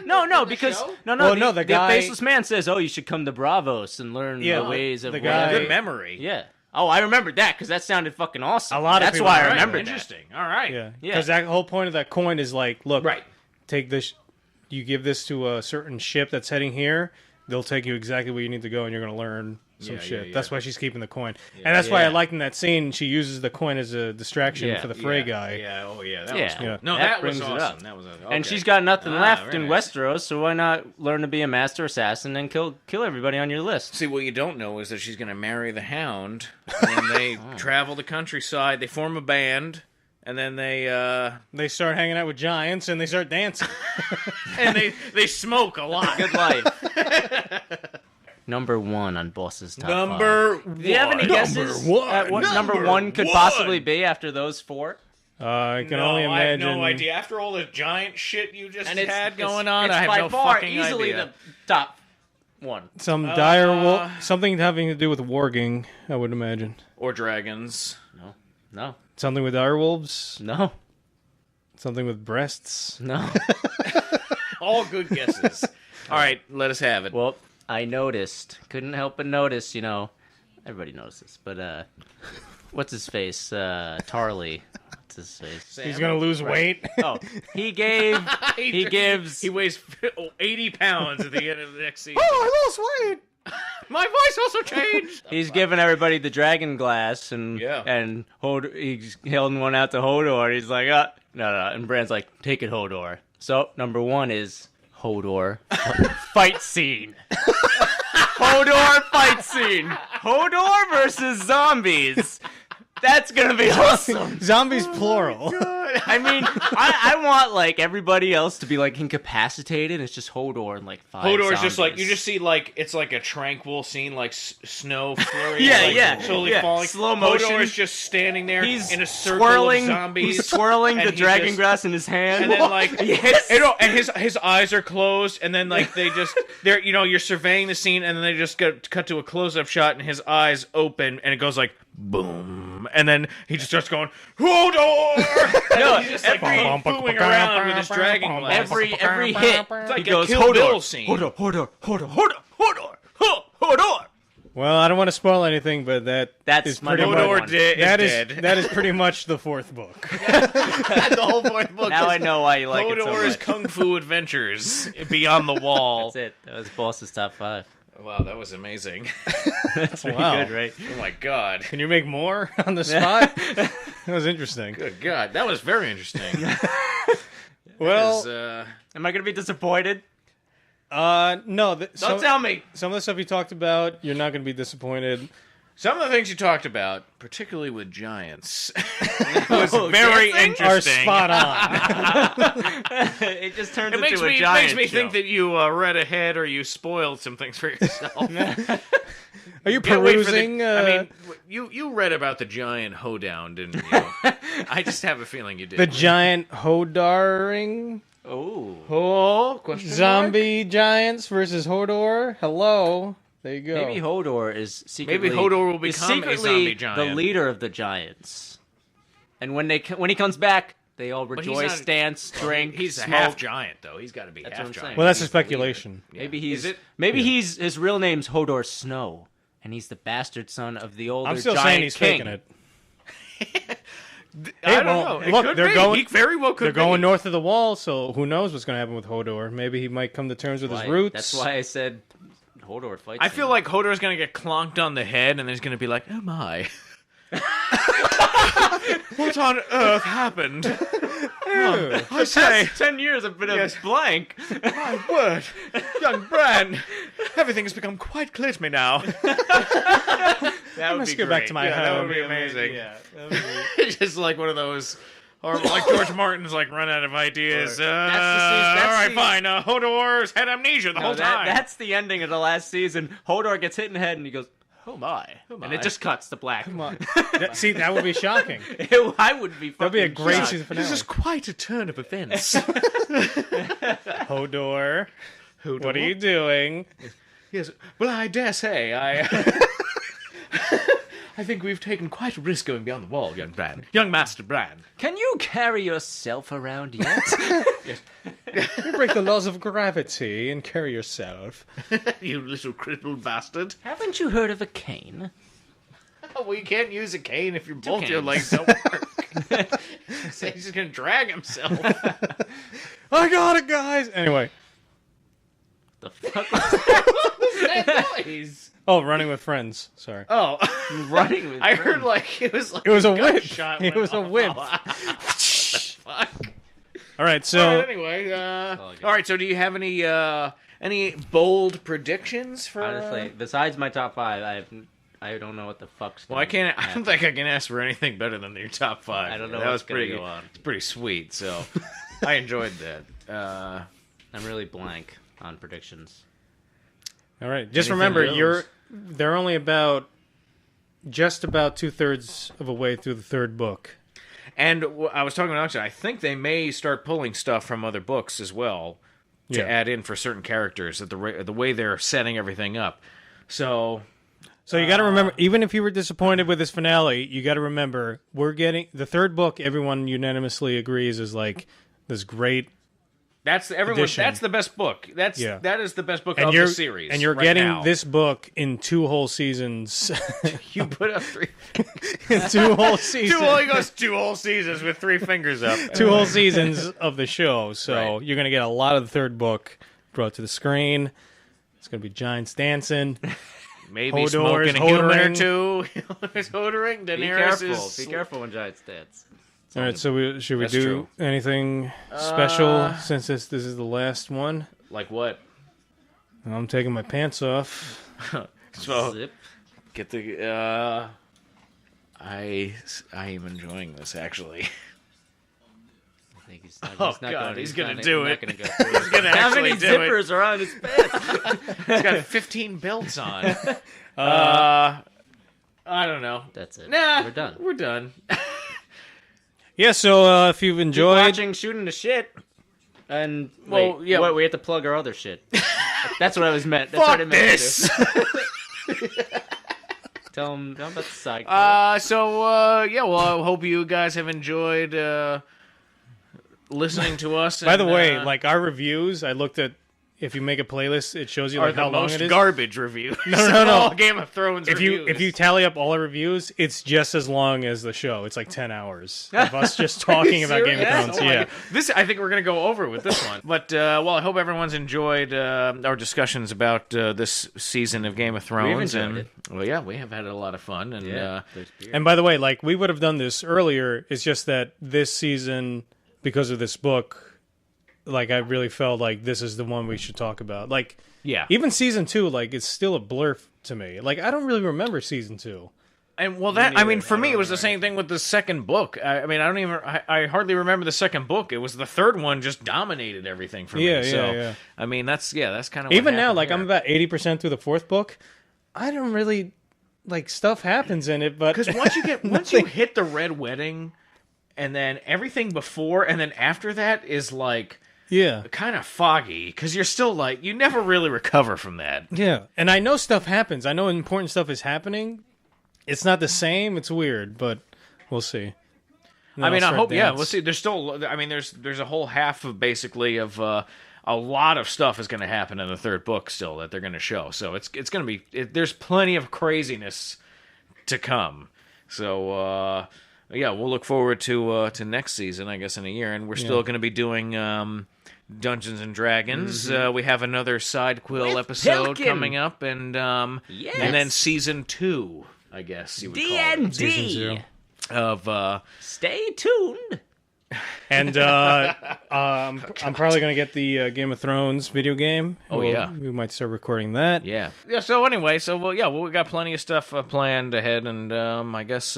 No, because Well, no, the guy- faceless man says, "Oh, you should come to Bravos and learn Yeah, the ways of the whatever." guy- Good memory. Yeah. Oh, I remembered that because that sounded fucking awesome. A lot of That's people- why I Right, remembered that. Interesting. All right. Yeah. Yeah. Because that whole point of that coin is like, look, Right. take this, you give this to a certain ship that's heading here, they'll take you exactly where you need to go, and you're going to learn some Yeah, shit. yeah, That's yeah. why she's keeping the coin. And that's why I Yeah. liked in that scene, she uses the coin as a distraction Yeah, for the Frey guy. Yeah. Oh, yeah. That Yeah. was cool. Yeah. No, That that, was brings it awesome. up. That was And okay. she's got nothing left very in nice. Westeros, so why not learn to be a master assassin and kill everybody on your list? See, what you don't know is that she's going to marry the Hound, and then they travel the countryside. They form a band, and then They start hanging out with giants, and they start dancing. they smoke a lot. Good life. Number 1 on Boss's top 5. Number one. Do you have any guesses at what number 1 could possibly be after those 4? I can No, only I have imagine. no idea. After all the giant shit you just And it's had going it's- on, it's I have by no far fucking easily idea. the top 1. Some dire wolf, something having to do with warging, I would imagine. Or dragons. No. Something with dire wolves, No. something with breasts. No. All good guesses. All right, let us have it. Well, I couldn't help but notice, everybody knows this, but what's his face? Tarly. What's his face? He's gonna lose weight. Oh, he gives. He weighs 80 pounds at the end of the next season. Oh, I lost weight. My voice also changed. He's giving everybody the dragon glass, and Yeah. He's holding one out to Hodor. And he's like, no, and Bran's like, take it, Hodor. So number 1 is Hodor fight scene. Hodor fight scene. Hodor versus zombies. That's gonna be awesome. Zombies plural. I mean, I want like everybody else to be like incapacitated. It's just Hodor and like 5 Hodor's zombies. just like, you just see like, it's like a tranquil scene, like snow flurry. Yeah, like, yeah, slowly yeah. falling. Slow motion. Hodor is just standing there He's in a circle swirling, of zombies. He's swirling and the he dragon just- grass in his hand. And then like, yes. and his eyes are closed, and then like they're you're surveying the scene, and then they just get cut to a close up shot, and his eyes open, and it goes like boom, and then he just starts going Hodor. No, He's just like booing around with his dragon glass. every hit, It's like he a goes Kill Bill Hodor, scene. Hodor. Well, I don't want to spoil anything, but That's is my pretty number much one. that is dead. that is pretty much the 4th book. the whole point book. Now I know why you like it so Hodor's much. Kung Fu Adventures Beyond the Wall. That's it. That was Boss's top 5. Wow, that was amazing. That's pretty Wow. good, right? Oh my god. Can you make more on the spot? That was interesting. Good god, that was very interesting. Well, Am I gonna be disappointed? no. Don't tell me. Some of the stuff you talked about, you're not going to be disappointed. some of the things you talked about, particularly with giants, was very dancing? Are interesting. spot on. It just turns It makes into a me giant think show. that you read ahead or you spoiled some things for yourself. Are you Can't wait for perusing? the, I mean, you read about the giant hoedown, didn't you? I just have a feeling you did. the giant Hodaring Oh. Oh, question mark? zombie giants versus Hodor. Hello. There you go. Maybe Hodor is secretly... Maybe Hodor will is become a secretly zombie giant. the leader of the giants. And when he comes back, they all he's rejoice, not- dance, drink, He's a smoke. half giant, though. He's got to be That's half what I'm giant. saying. Well, that's a He's the leader. speculation. Yeah. Maybe he's Is it? his real name's Hodor Snow, and he's the bastard son of the older I'm still giant saying he's king. faking it. I don't well, know. It look, could they're be. going- He very well could They're be. going north of the wall, so who knows what's going to happen with Hodor? Maybe he might come to terms with his roots. That's why I said Hodor fights. I feel him. like Hodor's going to get clonked on the head, and there's going to be like, oh my. What on earth happened? I say, 10 years have been a blank. my word, young Bran, everything has become quite clear to me now. That would Let's be go great. back to my Yeah, that home. would be amazing. Yeah. Just like one of those, or like George Martin's like run out of ideas. Sure. All That's right, the- fine. Hodor's had amnesia the whole time. That's the ending of the last season. Hodor gets hit in the head and he goes, "Oh my!" And my. it just cuts to black. Come on. See, that would be shocking. I would be. That'd be a fucking great shocked. season finale. This is quite a turn of events. Hodor, what are you doing? Yes. Well, I dare say I think we've taken quite a risk going beyond the wall, young Bran. Young Master Bran. Can you carry yourself around yet? You break the laws of gravity and carry yourself. You little crippled bastard. Haven't you heard of a cane? Oh, well, you can't use a cane if both your canes. legs don't work. So he's just going to drag himself. I got it, guys. Anyway. The fuck was That noise. Oh, running with friends. Sorry. Oh, running with I heard like it was like It was a whip. gunshot It went was a off. whip. Fuck. All right, All so right, anyway, all good. all right. So, do you have any bold predictions for? Honestly, besides my top 5, I don't know what the fuck's. Well, I don't think I can ask for anything better than your top 5. I don't know That was what's gonna pretty. go on. It's pretty sweet. So, I enjoyed that. I'm really blank on predictions. all right. Just Anything remember, goes. they're only just about 2/3 of a way through the 3rd book. And I was talking about Oxnard. I think they may start pulling stuff from other books as well to Yeah. add in for certain characters. At the way they're setting everything up. So So you got to remember, even if you were disappointed with this finale, you got to remember we're getting the 3rd book. Everyone unanimously agrees is like this great That's everyone. edition. That's the best book. That is the best book of the series. And you're right getting now. this book in 2 whole seasons. You put up 3. 2 whole seasons. He goes 2 whole seasons with 3 fingers up. 2 whole seasons of the show. So Right. you're going to get a lot of the third book brought to the screen. It's going to be giants dancing. Maybe Hodors, smoking a human or hodering. 2. Hodering. Be Daenerys careful. is... Be careful when giants dance. All right, so should we That's do true. anything special since this is the last one? Like what? I'm taking my pants off. So Zip. get the. I am enjoying this actually. I think he's not, Oh, he's not God, going, he's he's gonna not- do he's it. Not gonna go through it. Gonna How many actually do it. zippers are on his pants? He's got 15 belts on. I don't know. That's it. Nah, We're done. We're done. Yeah, so if you've Keep enjoyed... watching Shooting the Shit. And Well, yeah. we have to plug our other shit. That's what I was meant. That's what I Fuck meant this. To do. Tell them about the side. Yeah. Well, I hope you guys have enjoyed listening to us. By the and, way, like our reviews, I looked at... If you make a playlist, it shows you are like how the long most it is. garbage reviews. No. All Game of Thrones If reviews. you tally up all our reviews, it's just as long as the show. It's like 10 hours of us just talking about Game of Serious? Thrones. Oh my Yeah. God. This I think we're gonna go over with this one. But I hope everyone's enjoyed our discussions about this season of Game of Thrones. enjoyed and it. well, yeah, we have had a lot of fun. And There's beer. And by the way, like we would have done this earlier. It's just that this season, because of this book, like I really felt like this is the one we should talk about. Like, yeah, even season 2, like it's still a blur to me. Like I don't really remember season 2. and well, that I mean, neither. for I me, don't it was the remember same thing with the second book. I mean, I hardly remember the second book. It was the third one just dominated everything for me. Yeah, So, yeah. I mean, that's kind of Even now, like I'm about 80% through the 4th book. I don't really like stuff happens in it, but because once you hit the Red Wedding, and then everything before and then after that is like. yeah. Kind of foggy because you're still like you never really recover from that. Yeah, and I know stuff happens. I know important stuff is happening. It's not the same. It's weird, but we'll see. And I then mean, I'll I start hope. Yeah, dance. we'll see. There's still. I mean, there's a whole half of basically of a lot of stuff is going to happen in the third book still that they're going to show. So it's going to be. There's plenty of craziness to come. So yeah, we'll look forward to next season, I guess, in a year, and we're still going to be doing. Dungeons and Dragons. We have another side quill With episode Pilkin. coming up, and Yes. and then season 2, I guess you would call it, D&D. of Stay tuned. And I'm probably gonna get the Game of Thrones video game. Oh, yeah. we might start recording that. yeah. So anyway, we got plenty of stuff planned ahead, and I guess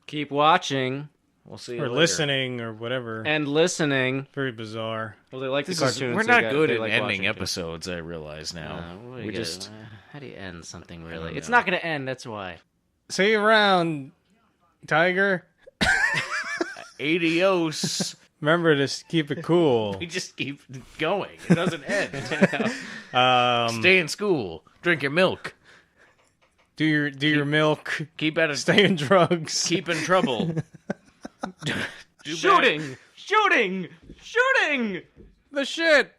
Keep watching we'll see. Or you later. listening or whatever. and listening. Very bizarre. Well, they like This the is, cartoons. we're so not they good they at like ending watching too. episodes. I realize now. We just how do you end something really? don't It's know. not going to end. That's why. See you around, Tiger. adios. Remember to keep it cool. We just keep going. It doesn't end. Stay in school. Drink your milk. Do your milk. Keep out of Stay in drugs. keep in trouble. Do Shooting! Shooting! Shooting! the shit.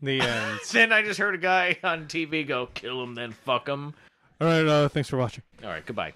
The end. Then I just heard a guy on TV go, "Kill him, then fuck him." All right. Thanks for watching. All right, goodbye.